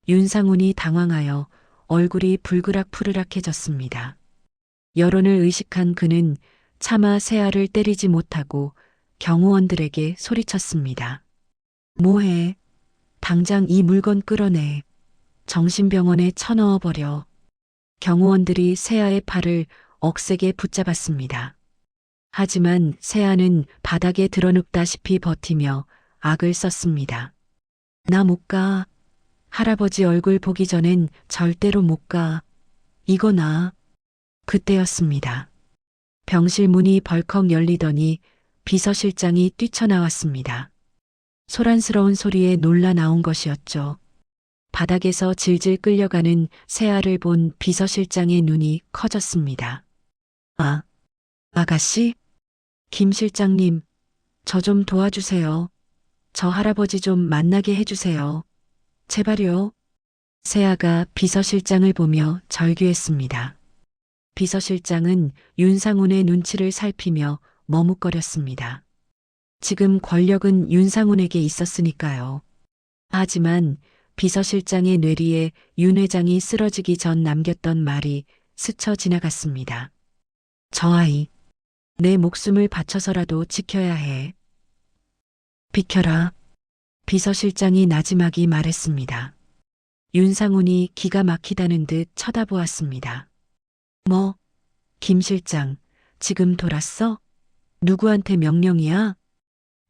윤상훈이 당황하여 얼굴이 불그락푸르락해졌습니다. 여론을 의식한 그는 차마 세아를 때리지 못하고 경호원들에게 소리쳤습니다. 뭐해? 당장 이 물건 끌어내. 정신병원에 쳐넣어버려. 경호원들이 세아의 팔을 억세게 붙잡았습니다. 하지만 세아는 바닥에 드러눕다시피 버티며 악을 썼습니다. 나 못 가. 할아버지 얼굴 보기 전엔 절대로 못 가. 이거 나. 그때였습니다. 병실 문이 벌컥 열리더니 비서실장이 뛰쳐나왔습니다. 소란스러운 소리에 놀라 나온 것이었죠. 바닥에서 질질 끌려가는 세아를 본 비서실장의 눈이 커졌습니다. 아, 아가씨? 김 실장님, 저 좀 도와주세요. 저 할아버지 좀 만나게 해주세요. 제발요. 세아가 비서실장을 보며 절규했습니다. 비서실장은 윤상훈의 눈치를 살피며 머뭇거렸습니다. 지금 권력은 윤상훈에게 있었으니까요. 하지만 비서실장의 뇌리에 윤 회장이 쓰러지기 전 남겼던 말이 스쳐 지나갔습니다. 저 아이, 내 목숨을 바쳐서라도 지켜야 해. 비켜라. 비서실장이 나지막이 말했습니다. 윤상훈이 기가 막히다는 듯 쳐다보았습니다. 뭐? 김 실장, 지금 돌았어? 누구한테 명령이야?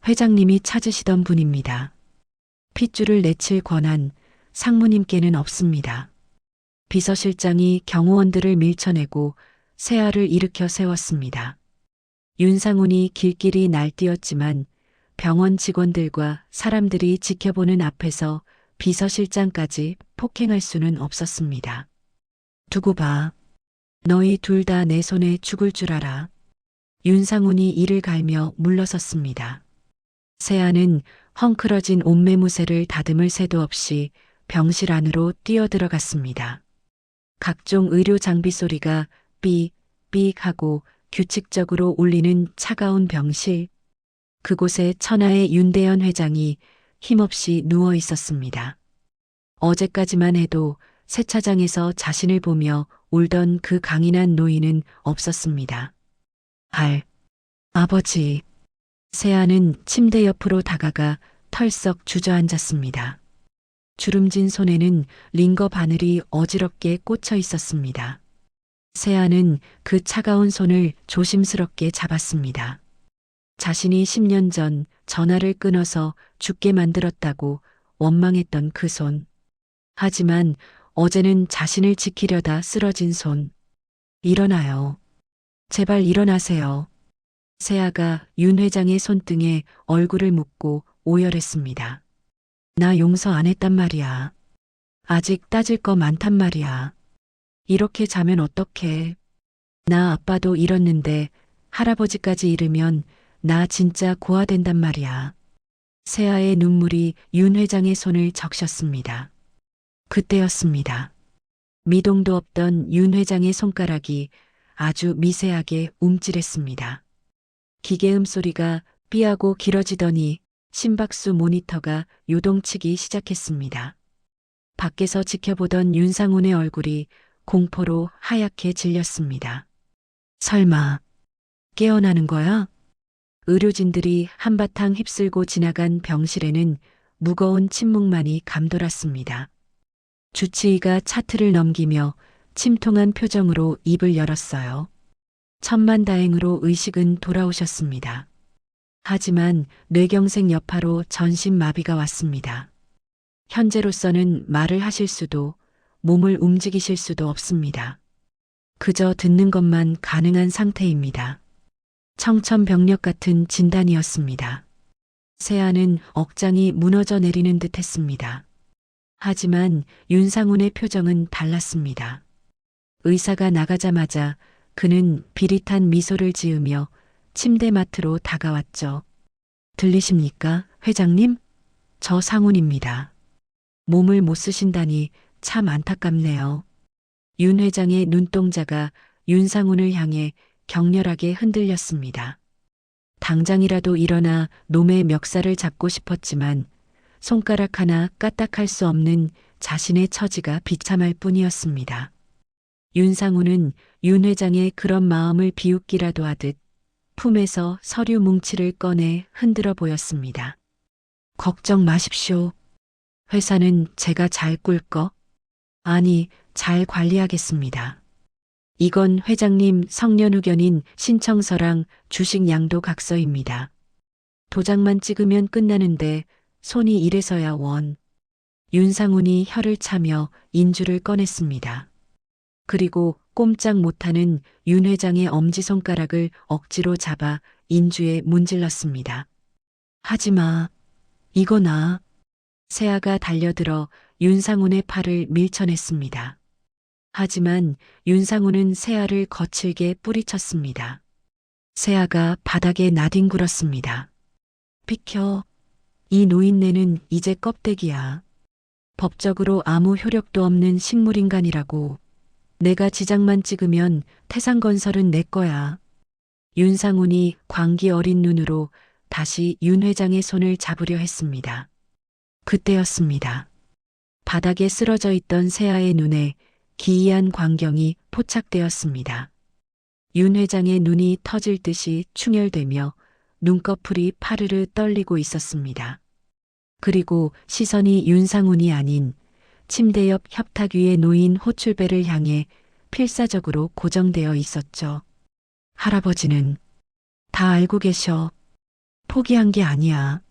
회장님이 찾으시던 분입니다. 핏줄을 내칠 권한 상무님께는 없습니다. 비서실장이 경호원들을 밀쳐내고 세아를 일으켜 세웠습니다. 윤상훈이 길길이 날뛰었지만 병원 직원들과 사람들이 지켜보는 앞에서 비서실장까지 폭행할 수는 없었습니다. 두고 봐. 너희 둘 다 내 손에 죽을 줄 알아. 윤상훈이 이를 갈며 물러섰습니다. 세아는 헝클어진 옷매무새를 다듬을 새도 없이 병실 안으로 뛰어들어갔습니다. 각종 의료 장비 소리가 삐 하고 규칙적으로 울리는 차가운 병실. 그곳에 천하의 윤대현 회장이 힘없이 누워 있었습니다. 어제까지만 해도 세차장에서 자신을 보며 울던 그 강인한 노인은 없었습니다. 아버지. 세아는 침대 옆으로 다가가 털썩 주저앉았습니다. 주름진 손에는 링거 바늘이 어지럽게 꽂혀 있었습니다. 세아는 그 차가운 손을 조심스럽게 잡았습니다. 자신이 10년 전 전화를 끊어서 죽게 만들었다고 원망했던 그 손. 하지만 어제는 자신을 지키려다 쓰러진 손. 일어나요. 제발 일어나세요. 세아가 윤 회장의 손등에 얼굴을 묻고 오열했습니다. 나 용서 안 했단 말이야. 아직 따질 거 많단 말이야. 이렇게 자면 어떡해. 나 아빠도 잃었는데 할아버지까지 잃으면 나 진짜 고아된단 말이야. 세아의 눈물이 윤 회장의 손을 적셨습니다. 그때였습니다. 미동도 없던 윤 회장의 손가락이 아주 미세하게 움찔했습니다. 기계음 소리가 삐하고 길어지더니 심박수 모니터가 요동치기 시작했습니다. 밖에서 지켜보던 윤상훈의 얼굴이 공포로 하얗게 질렸습니다. 설마 깨어나는 거야? 의료진들이 한바탕 휩쓸고 지나간 병실에는 무거운 침묵만이 감돌았습니다. 주치의가 차트를 넘기며 침통한 표정으로 입을 열었어요. 천만다행으로 의식은 돌아오셨습니다. 하지만 뇌경색 여파로 전신마비가 왔습니다. 현재로서는 말을 하실 수도 몸을 움직이실 수도 없습니다. 그저 듣는 것만 가능한 상태입니다. 청천벽력 같은 진단이었습니다. 세아는 억장이 무너져 내리는 듯 했습니다. 하지만 윤상훈의 표정은 달랐습니다. 의사가 나가자마자 그는 비릿한 미소를 지으며 침대맡으로 다가왔죠. 들리십니까, 회장님? 저 상훈입니다. 몸을 못 쓰신다니 참 안타깝네요. 윤 회장의 눈동자가 윤상훈을 향해 격렬하게 흔들렸습니다. 당장이라도 일어나 놈의 멱살을 잡고 싶었지만 손가락 하나 까딱할 수 없는 자신의 처지가 비참할 뿐이었습니다. 윤상훈은 윤 회장의 그런 마음을 비웃기라도 하듯 품에서 서류 뭉치를 꺼내 흔들어 보였습니다. 걱정 마십시오. 회사는 제가 잘 꿀 거? 아니, 잘 관리하겠습니다. 이건 회장님 성년후견인 신청서랑 주식 양도 각서입니다. 도장만 찍으면 끝나는데 손이 이래서야 원. 윤상훈이 혀를 차며 인주를 꺼냈습니다. 그리고 꼼짝 못하는 윤 회장의 엄지손가락을 억지로 잡아 인주에 문질렀습니다. 하지마. 이거 나. 세아가 달려들어 윤상훈의 팔을 밀쳐냈습니다. 하지만 윤상훈은 세아를 거칠게 뿌리쳤습니다. 세아가 바닥에 나뒹굴었습니다. 비켜. 이 노인네는 이제 껍데기야. 법적으로 아무 효력도 없는 식물인간이라고. 내가 지장만 찍으면 태상건설은 내 거야. 윤상훈이 광기 어린 눈으로 다시 윤 회장의 손을 잡으려 했습니다. 그때였습니다. 바닥에 쓰러져 있던 세아의 눈에 기이한 광경이 포착되었습니다. 윤 회장의 눈이 터질 듯이 충혈되며 눈꺼풀이 파르르 떨리고 있었습니다. 그리고 시선이 윤상훈이 아닌 침대 옆 협탁 위에 놓인 호출배를 향해 필사적으로 고정되어 있었죠. 할아버지는 다 알고 계셔. 포기한 게 아니야.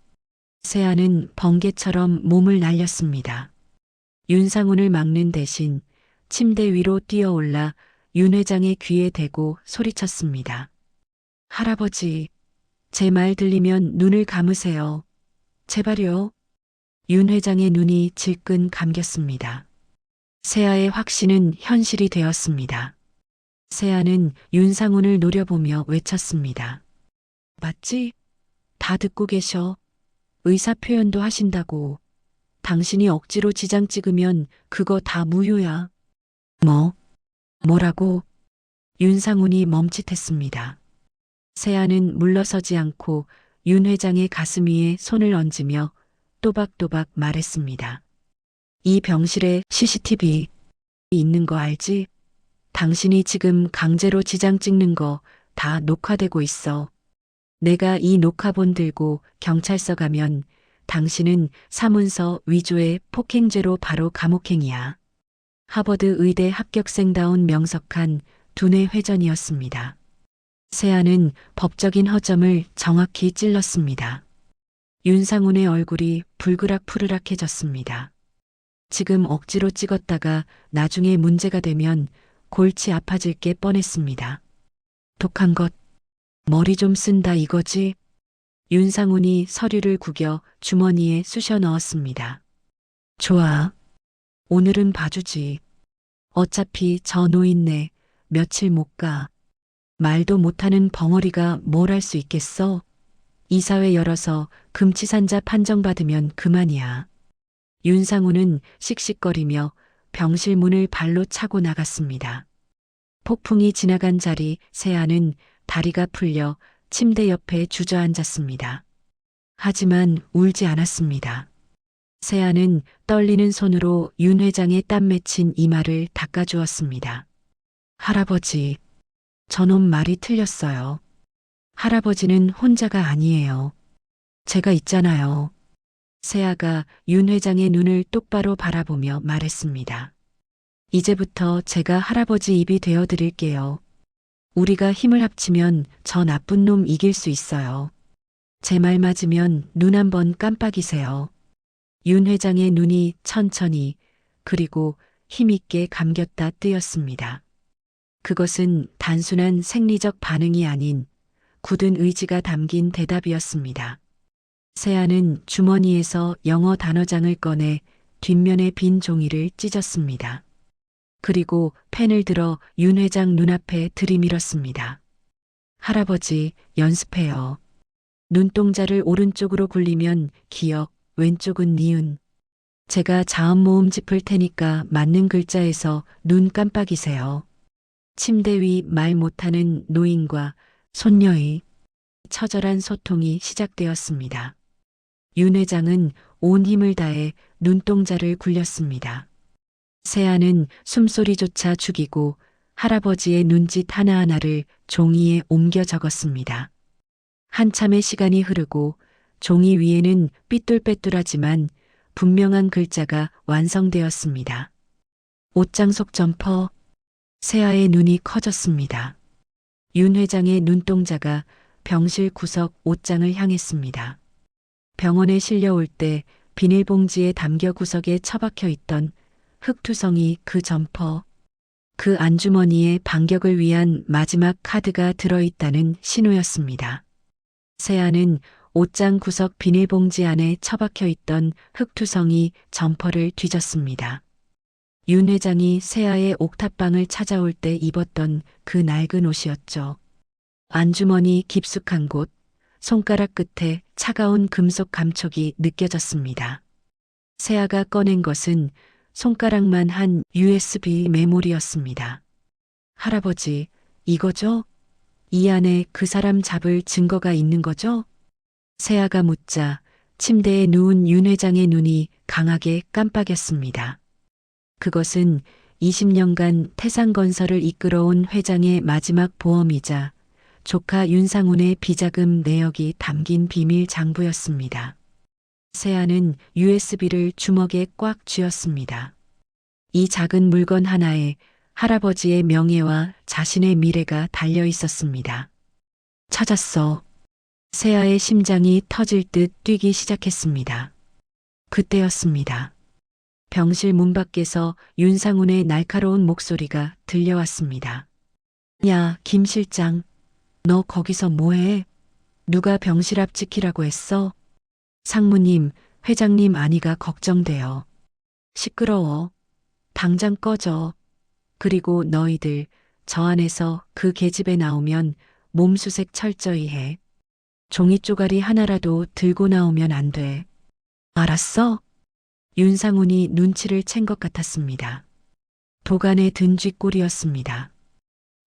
세아는 번개처럼 몸을 날렸습니다. 윤상훈을 막는 대신 침대 위로 뛰어올라 윤 회장의 귀에 대고 소리쳤습니다. 할아버지, 제 말 들리면 눈을 감으세요. 제발요. 윤 회장의 눈이 질끈 감겼습니다. 세아의 확신은 현실이 되었습니다. 세아는 윤상훈을 노려보며 외쳤습니다. 맞지? 다 듣고 계셔. 의사 표현도 하신다고. 당신이 억지로 지장 찍으면 그거 다 무효야. 뭐라고? 윤상훈이 멈칫했습니다. 세아는 물러서지 않고 윤 회장의 가슴 위에 손을 얹으며 또박또박 말했습니다. 이 병실에 CCTV 있는 거 알지? 당신이 지금 강제로 지장 찍는 거 다 녹화되고 있어. 내가 이 녹화본 들고 경찰서 가면 당신은 사문서 위조의 폭행죄로 바로 감옥행이야. 하버드 의대 합격생다운 명석한 두뇌 회전이었습니다. 세아는 법적인 허점을 정확히 찔렀습니다. 윤상훈의 얼굴이 불그락푸르락해졌습니다. 지금 억지로 찍었다가 나중에 문제가 되면 골치 아파질 게 뻔했습니다. 독한 것, 머리 좀 쓴다 이거지? 윤상훈이 서류를 구겨 주머니에 쑤셔 넣었습니다. 좋아. 오늘은 봐주지. 어차피 저 노인네 며칠 못 가. 말도 못하는 벙어리가 뭘 할 수 있겠어? 이사회 열어서 금치산자 판정받으면 그만이야. 윤상훈은 씩씩거리며 병실 문을 발로 차고 나갔습니다. 폭풍이 지나간 자리 세아는 다리가 풀려 침대 옆에 주저앉았습니다. 하지만 울지 않았습니다. 세아는 떨리는 손으로 윤 회장의 땀 맺힌 이마를 닦아주었습니다. 할아버지, 저놈 말이 틀렸어요. 할아버지는 혼자가 아니에요. 제가 있잖아요. 세아가 윤 회장의 눈을 똑바로 바라보며 말했습니다. 이제부터 제가 할아버지 입이 되어 드릴게요. 우리가 힘을 합치면 저 나쁜 놈 이길 수 있어요. 제 말 맞으면 눈 한번 깜빡이세요. 윤 회장의 눈이 천천히 그리고 힘있게 감겼다 뜨였습니다. 그것은 단순한 생리적 반응이 아닌 굳은 의지가 담긴 대답이었습니다. 세아는 주머니에서 영어 단어장을 꺼내 뒷면의 빈 종이를 찢었습니다. 그리고 펜을 들어 윤 회장 눈앞에 들이밀었습니다. 할아버지, 연습해요. 눈동자를 오른쪽으로 굴리면 기역, 왼쪽은 니은. 제가 자음 모음 짚을 테니까 맞는 글자에서 눈 깜빡이세요. 침대 위 말 못하는 노인과 손녀의 처절한 소통이 시작되었습니다. 윤 회장은 온 힘을 다해 눈동자를 굴렸습니다. 세아는 숨소리조차 죽이고 할아버지의 눈짓 하나하나를 종이에 옮겨 적었습니다. 한참의 시간이 흐르고 종이 위에는 삐뚤빼뚤하지만 분명한 글자가 완성되었습니다. 옷장 속 점퍼. 세아의 눈이 커졌습니다. 윤 회장의 눈동자가 병실 구석 옷장을 향했습니다. 병원에 실려올 때 비닐봉지에 담겨 구석에 처박혀 있던 흙투성이 그 점퍼, 그 안주머니에 반격을 위한 마지막 카드가 들어있다는 신호였습니다. 세아는 옷장 구석 비닐봉지 안에 처박혀 있던 흙투성이 점퍼를 뒤졌습니다. 윤 회장이 세아의 옥탑방을 찾아올 때 입었던 그 낡은 옷이었죠. 안주머니 깊숙한 곳, 손가락 끝에 차가운 금속 감촉이 느껴졌습니다. 세아가 꺼낸 것은 손가락만 한 USB 메모리였습니다. 할아버지, 이거죠? 이 안에 그 사람 잡을 증거가 있는 거죠? 세아가 묻자 침대에 누운 윤 회장의 눈이 강하게 깜빡였습니다. 그것은 20년간 태상건설을 이끌어온 회장의 마지막 보험이자 조카 윤상훈의 비자금 내역이 담긴 비밀 장부였습니다. 세아는 USB를 주먹에 꽉 쥐었습니다. 이 작은 물건 하나에 할아버지의 명예와 자신의 미래가 달려 있었습니다. 찾았어. 세아의 심장이 터질 듯 뛰기 시작했습니다. 그때였습니다. 병실 문 밖에서 윤상훈의 날카로운 목소리가 들려왔습니다. 야, 김 실장. 너 거기서 뭐해? 누가 병실 앞 지키라고 했어? 상무님, 회장님 아니가 걱정돼요. 시끄러워. 당장 꺼져. 그리고 너희들 저 안에서 그 계집애 나오면 몸수색 철저히 해. 종이 쪼가리 하나라도 들고 나오면 안 돼. 알았어? 윤상훈이 눈치를 챈 것 같았습니다. 도간의 든쥐꼴이었습니다.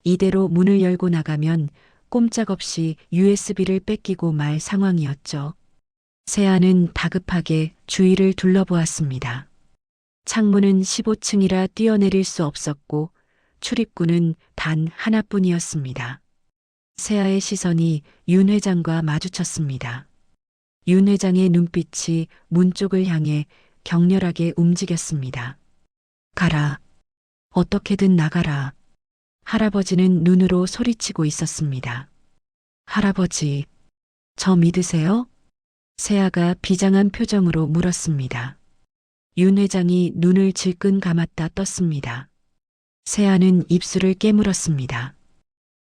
이대로 문을 열고 나가면 꼼짝없이 USB를 뺏기고 말 상황이었죠. 세아는 다급하게 주위를 둘러보았습니다. 창문은 15층이라 뛰어내릴 수 없었고 출입구는 단 하나뿐이었습니다. 세아의 시선이 윤 회장과 마주쳤습니다. 윤 회장의 눈빛이 문 쪽을 향해 격렬하게 움직였습니다. 가라. 어떻게든 나가라. 할아버지는 눈으로 소리치고 있었습니다. 할아버지, 저 믿으세요? 세아가 비장한 표정으로 물었습니다. 윤 회장이 눈을 질끈 감았다 떴습니다. 세아는 입술을 깨물었습니다.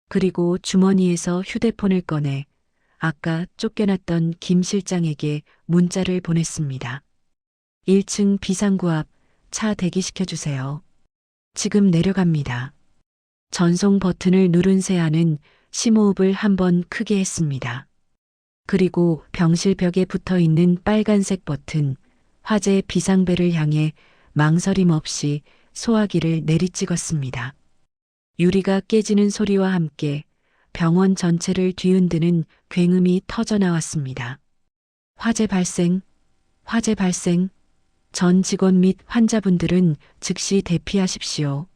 그리고 주머니에서 휴대폰을 꺼내 아까 쫓겨났던 김 실장에게 문자를 보냈습니다. 1층 비상구 앞 차 대기시켜 주세요. 지금 내려갑니다. 전송 버튼을 누른 세아는 심호흡을 한번 크게 했습니다. 그리고 병실 벽에 붙어 있는 빨간색 버튼, 화재 비상벨을 향해 망설임 없이 소화기를 내리찍었습니다. 유리가 깨지는 소리와 함께 병원 전체를 뒤흔드는 굉음이 터져 나왔습니다. 화재 발생, 화재 발생. 전 직원 및 환자분들은 즉시 대피하십시오.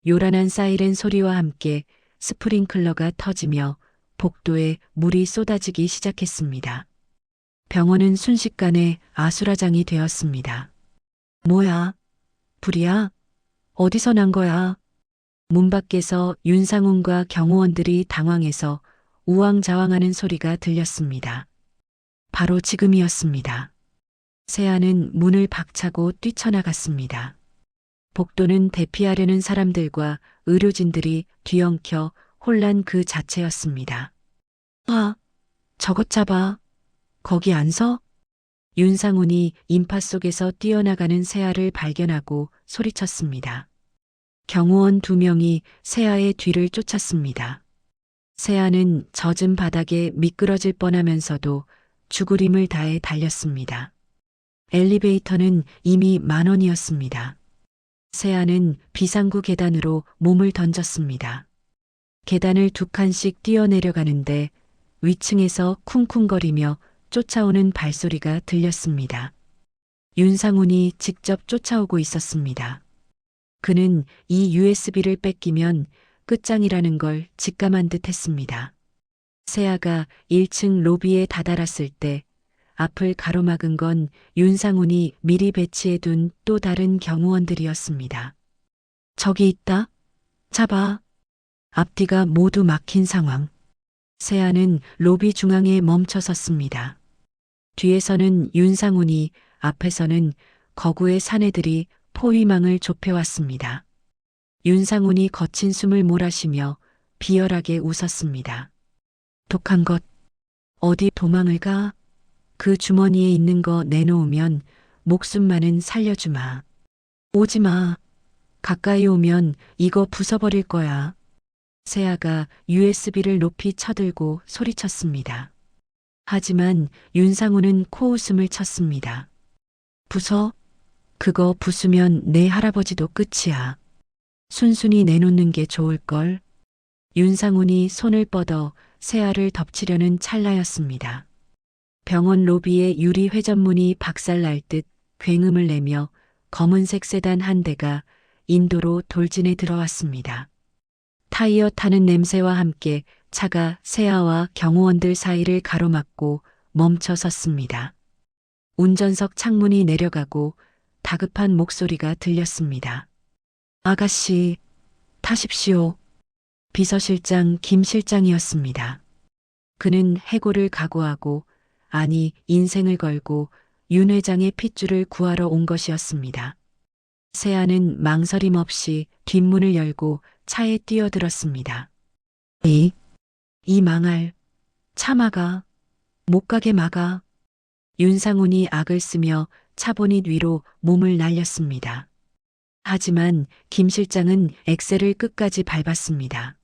요란한 사이렌 소리와 함께 스프링클러가 터지며 복도에 물이 쏟아지기 시작했습니다. 병원은 순식간에 아수라장이 되었습니다. 뭐야? 불이야? 어디서 난 거야? 문 밖에서 윤상훈과 경호원들이 당황해서 우왕좌왕하는 소리가 들렸습니다. 바로 지금이었습니다. 세아는 문을 박차고 뛰쳐나갔습니다. 복도는 대피하려는 사람들과 의료진들이 뒤엉켜 혼란 그 자체였습니다. 아, 저것 잡아. 거기 안 서? 윤상훈이 인파 속에서 뛰어나가는 세아를 발견하고 소리쳤습니다. 경호원 2명이 세아의 뒤를 쫓았습니다. 세아는 젖은 바닥에 미끄러질 뻔하면서도 죽으림을 다해 달렸습니다. 엘리베이터는 이미 10,000원이었습니다. 세아는 비상구 계단으로 몸을 던졌습니다. 계단을 2칸씩 뛰어내려가는데 위층에서 쿵쿵거리며 쫓아오는 발소리가 들렸습니다. 윤상훈이 직접 쫓아오고 있었습니다. 그는 이 USB를 뺏기면 끝장이라는 걸 직감한 듯 했습니다. 세아가 1층 로비에 다다랐을 때 앞을 가로막은 건 윤상훈이 미리 배치해둔 또 다른 경호원들이었습니다. 저기 있다. 잡아. 앞뒤가 모두 막힌 상황. 세아는 로비 중앙에 멈춰 섰습니다. 뒤에서는 윤상훈이, 앞에서는 거구의 사내들이 포위망을 좁혀왔습니다. 윤상훈이 거친 숨을 몰아쉬며 비열하게 웃었습니다. 독한 것. 어디 도망을 가? 그 주머니에 있는 거 내놓으면 목숨만은 살려주마. 오지 마. 가까이 오면 이거 부숴버릴 거야. 세아가 USB를 높이 쳐들고 소리쳤습니다. 하지만 윤상훈은 코웃음을 쳤습니다. 부숴? 그거 부수면 내 할아버지도 끝이야. 순순히 내놓는 게 좋을걸. 윤상훈이 손을 뻗어 세아를 덮치려는 찰나였습니다. 병원 로비의 유리 회전문이 박살날 듯 굉음을 내며 검은색 세단 한 대가 인도로 돌진해 들어왔습니다. 타이어 타는 냄새와 함께 차가 세아와 경호원들 사이를 가로막고 멈춰 섰습니다. 운전석 창문이 내려가고 다급한 목소리가 들렸습니다. 아가씨, 타십시오. 비서실장 김 실장이었습니다. 그는 해고를 각오하고, 아니 인생을 걸고 윤 회장의 핏줄을 구하러 온 것이었습니다. 세아는 망설임 없이 뒷문을 열고 차에 뛰어들었습니다. 이 망할. 차 막아. 못 가게 막아. 윤상훈이 악을 쓰며 차 보닛 위로 몸을 날렸습니다. 하지만 김 실장은 엑셀을 끝까지 밟았습니다.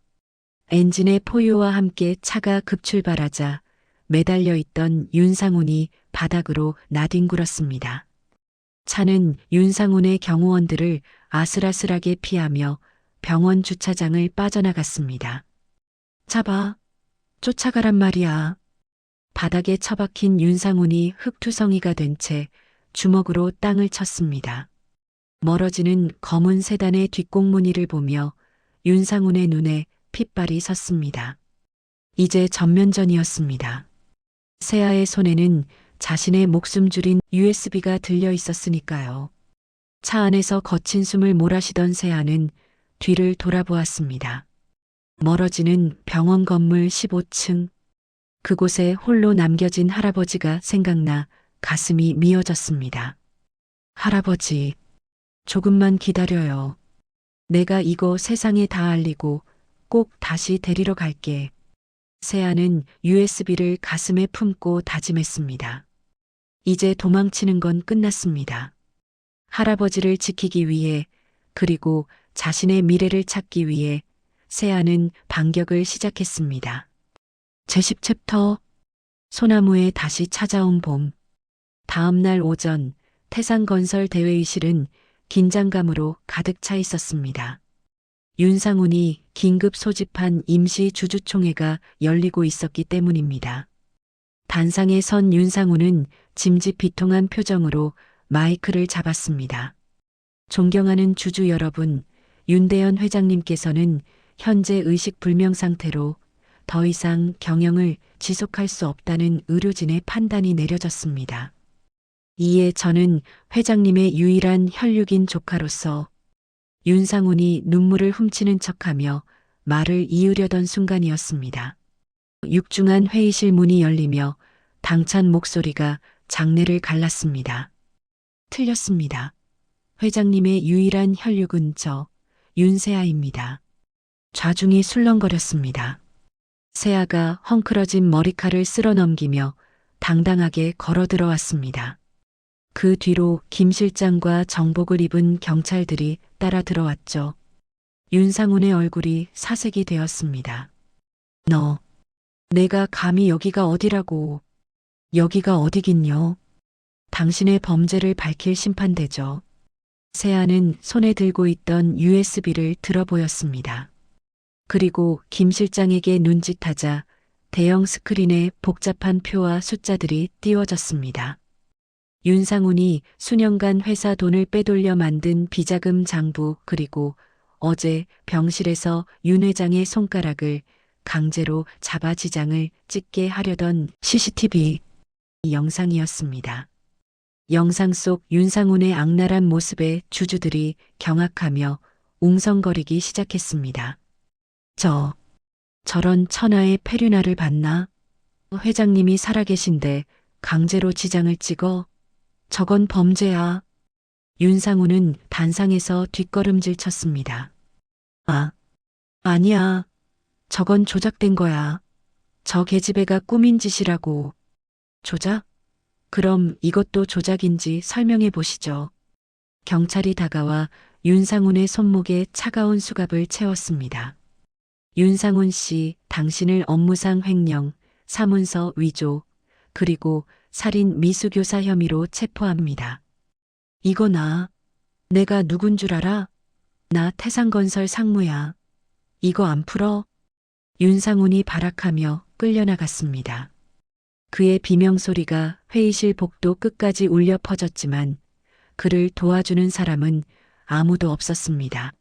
엔진의 포효와 함께 차가 급출발하자 매달려 있던 윤상훈이 바닥으로 나뒹굴었습니다. 차는 윤상훈의 경호원들을 아슬아슬하게 피하며 병원 주차장을 빠져나갔습니다. 잡아, 쫓아가란 말이야. 바닥에 처박힌 윤상훈이 흙투성이가 된 채 주먹으로 땅을 쳤습니다. 멀어지는 검은 세단의 뒷공무니를 보며 윤상훈의 눈에 핏발이 섰습니다. 이제 전면전이었습니다. 세아의 손에는 자신의 목숨 줄인 USB가 들려 있었으니까요. 차 안에서 거친 숨을 몰아쉬던 세아는 뒤를 돌아보았습니다. 멀어지는 병원 건물 15층. 그곳에 홀로 남겨진 할아버지가 생각나 가슴이 미어졌습니다. 할아버지, 조금만 기다려요. 내가 이거 세상에 다 알리고 꼭 다시 데리러 갈게. 세아는 USB를 가슴에 품고 다짐했습니다. 이제 도망치는 건 끝났습니다. 할아버지를 지키기 위해 그리고 자신의 미래를 찾기 위해 세아는 반격을 시작했습니다. 제10챕터 소나무에 다시 찾아온 봄. 다음 날 오전 태산건설 대회의실은 긴장감으로 가득 차 있었습니다. 윤상훈이 긴급 소집한 임시 주주총회가 열리고 있었기 때문입니다. 단상에 선 윤상훈은 짐짓비통한 표정으로 마이크를 잡았습니다. 존경하는 주주 여러분, 윤대현 회장님께서는 현재 의식불명 상태로 더 이상 경영을 지속할 수 없다는 의료진의 판단이 내려졌습니다. 이에 저는 회장님의 유일한 혈육인 조카로서 윤상훈이 눈물을 훔치는 척하며 말을 이으려던 순간이었습니다. 육중한 회의실 문이 열리며 당찬 목소리가 장내를 갈랐습니다. 틀렸습니다. 회장님의 유일한 혈육은 저 윤세아입니다. 좌중이 술렁거렸습니다. 세아가 헝클어진 머리칼을 쓸어 넘기며 당당하게 걸어 들어왔습니다. 그 뒤로 김 실장과 정복을 입은 경찰들이 따라 들어왔죠. 윤상훈의 얼굴이 사색이 되었습니다. 너, 내가 감히 여기가 어디라고. 여기가 어디긴요. 당신의 범죄를 밝힐 심판대죠. 세아는 손에 들고 있던 USB를 들어 보였습니다. 그리고 김 실장에게 눈짓하자 대형 스크린에 복잡한 표와 숫자들이 띄워졌습니다. 윤상훈이 수년간 회사 돈을 빼돌려 만든 비자금 장부 그리고 어제 병실에서 윤 회장의 손가락을 강제로 잡아 지장을 찍게 하려던 CCTV 영상이었습니다. 영상 속 윤상훈의 악랄한 모습에 주주들이 경악하며 웅성거리기 시작했습니다. 저런 천하의 페류나를 봤나? 회장님이 살아계신데 강제로 지장을 찍어? 저건 범죄야. 윤상훈은 단상에서 뒷걸음질 쳤습니다. 아니야. 저건 조작된 거야. 저 계집애가 꾸민 짓이라고. 조작? 그럼 이것도 조작인지 설명해 보시죠. 경찰이 다가와 윤상훈의 손목에 차가운 수갑을 채웠습니다. 윤상훈 씨, 당신을 업무상 횡령, 사문서 위조, 그리고 살인 미수교사 혐의로 체포합니다. 이거 내가 누군 줄 알아? 나 태산건설 상무야. 이거 안 풀어? 윤상훈이 발악하며 끌려나갔습니다. 그의 비명소리가 회의실 복도 끝까지 울려 퍼졌지만 그를 도와주는 사람은 아무도 없었습니다.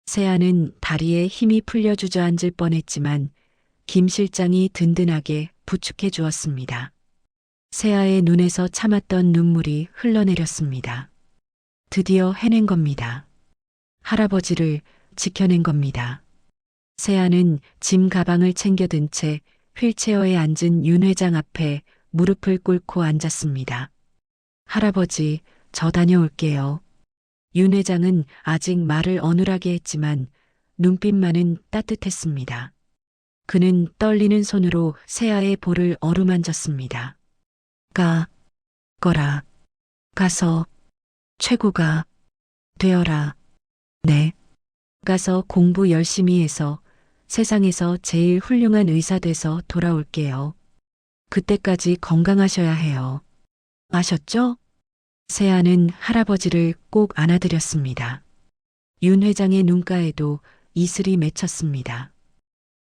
세아는 다리에 힘이 풀려 주저앉을 뻔했지만 김 실장이 든든하게 부축해 주었습니다. 세아의 눈에서 참았던 눈물이 흘러내렸습니다. 드디어 해낸 겁니다. 할아버지를 지켜낸 겁니다. 세아는 짐 가방을 챙겨든 채 휠체어에 앉은 윤 회장 앞에 무릎을 꿇고 앉았습니다. 할아버지, 저 다녀올게요. 윤 회장은 아직 말을 어눌하게 했지만 눈빛만은 따뜻했습니다. 그는 떨리는 손으로 세아의 볼을 어루만졌습니다. 가서 최고가 되어라. 가서 공부 열심히 해서 세상에서 제일 훌륭한 의사 돼서 돌아올게요. 그때까지 건강하셔야 해요. 아셨죠? 세아는 할아버지를 꼭 안아드렸습니다. 윤 회장의 눈가에도 이슬이 맺혔습니다.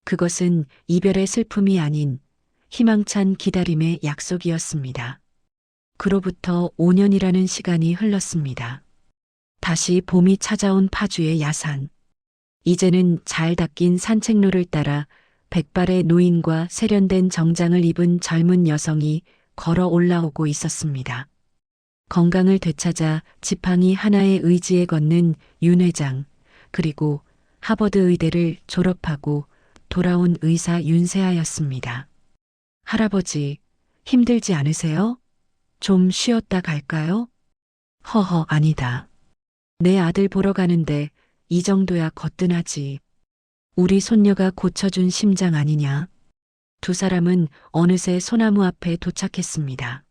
그것은 이별의 슬픔이 아닌 희망찬 기다림의 약속이었습니다. 그로부터 5년이라는 시간이 흘렀습니다. 다시 봄이 찾아온 파주의 야산. 이제는 잘 닦인 산책로를 따라 백발의 노인과 세련된 정장을 입은 젊은 여성이 걸어 올라오고 있었습니다. 건강을 되찾아 지팡이 하나의 의지에 걷는 윤 회장, 그리고 하버드 의대를 졸업하고 돌아온 의사 윤세아였습니다. 할아버지, 힘들지 않으세요? 좀 쉬었다 갈까요? 허허, 아니다. 내 아들 보러 가는데 이 정도야 거뜬하지. 우리 손녀가 고쳐준 심장 아니냐. 두 사람은 어느새 소나무 앞에 도착했습니다.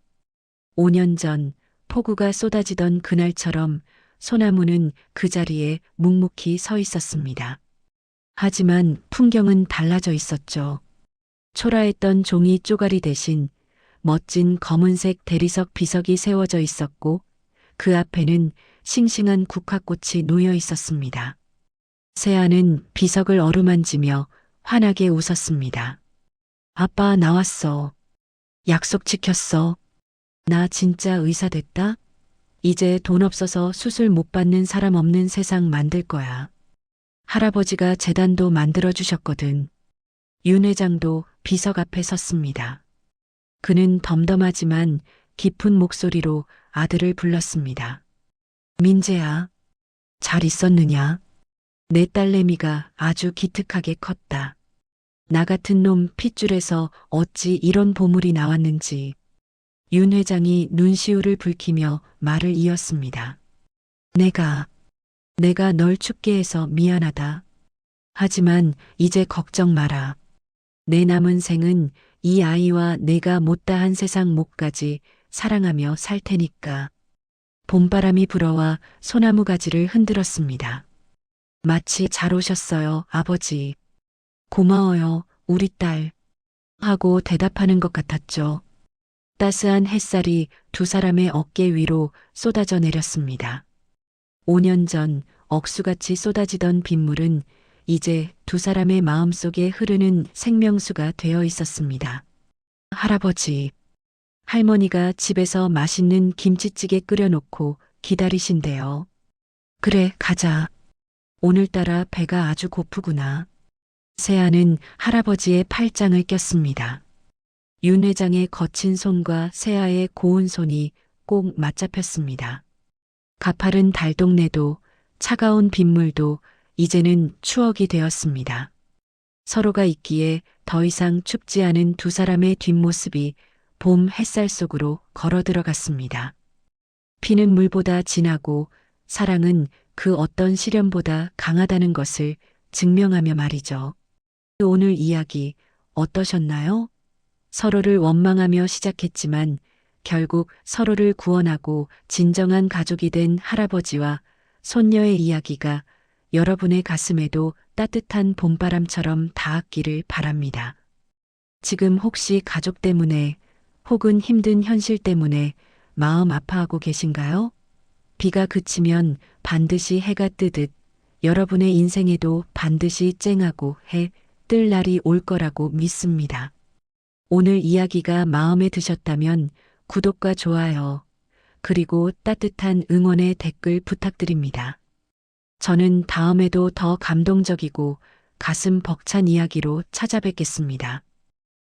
5년 전 폭우가 쏟아지던 그날처럼 소나무는 그 자리에 묵묵히 서 있었습니다. 하지만 풍경은 달라져 있었죠. 초라했던 종이 쪼가리 대신 멋진 검은색 대리석 비석이 세워져 있었고 그 앞에는 싱싱한 국화꽃이 놓여 있었습니다. 세아는 비석을 어루만지며 환하게 웃었습니다. 아빠 나왔어. 약속 지켰어. 나 진짜 의사 됐다? 이제 돈 없어서 수술 못 받는 사람 없는 세상 만들 거야. 할아버지가 재단도 만들어 주셨거든. 윤 회장도 비석 앞에 섰습니다. 그는 덤덤하지만 깊은 목소리로 아들을 불렀습니다. 민재야, 잘 있었느냐? 내 딸내미가 아주 기특하게 컸다. 나 같은 놈 핏줄에서 어찌 이런 보물이 나왔는지. 윤 회장이 눈시울을 붉히며 말을 이었습니다. 내가 널 춥게 해서 미안하다. 하지만 이제 걱정 마라. 내 남은 생은 이 아이와 내가 못다한 세상 목까지 사랑하며 살 테니까. 봄바람이 불어와 소나무 가지를 흔들었습니다. 마치 잘 오셨어요, 아버지. 고마워요, 우리 딸. 하고 대답하는 것 같았죠. 따스한 햇살이 두 사람의 어깨 위로 쏟아져 내렸습니다. 5년 전 억수같이 쏟아지던 빗물은 이제 두 사람의 마음속에 흐르는 생명수가 되어 있었습니다. 할아버지, 할머니가 집에서 맛있는 김치찌개 끓여놓고 기다리신대요. 그래, 가자. 오늘따라 배가 아주 고프구나. 세아는 할아버지의 팔짱을 꼈습니다. 윤 회장의 거친 손과 세아의 고운 손이 꼭 맞잡혔습니다. 가파른 달동네도 차가운 빗물도 이제는 추억이 되었습니다. 서로가 있기에 더 이상 춥지 않은 두 사람의 뒷모습이 봄 햇살 속으로 걸어 들어갔습니다. 피는 물보다 진하고 사랑은 그 어떤 시련보다 강하다는 것을 증명하며 말이죠. 오늘 이야기 어떠셨나요? 서로를 원망하며 시작했지만 결국 서로를 구원하고 진정한 가족이 된 할아버지와 손녀의 이야기가 여러분의 가슴에도 따뜻한 봄바람처럼 닿았기를 바랍니다. 지금 혹시 가족 때문에 혹은 힘든 현실 때문에 마음 아파하고 계신가요? 비가 그치면 반드시 해가 뜨듯 여러분의 인생에도 반드시 쨍하고 해 뜰 날이 올 거라고 믿습니다. 오늘 이야기가 마음에 드셨다면 구독과 좋아요, 그리고 따뜻한 응원의 댓글 부탁드립니다. 저는 다음에도 더 감동적이고 가슴 벅찬 이야기로 찾아뵙겠습니다.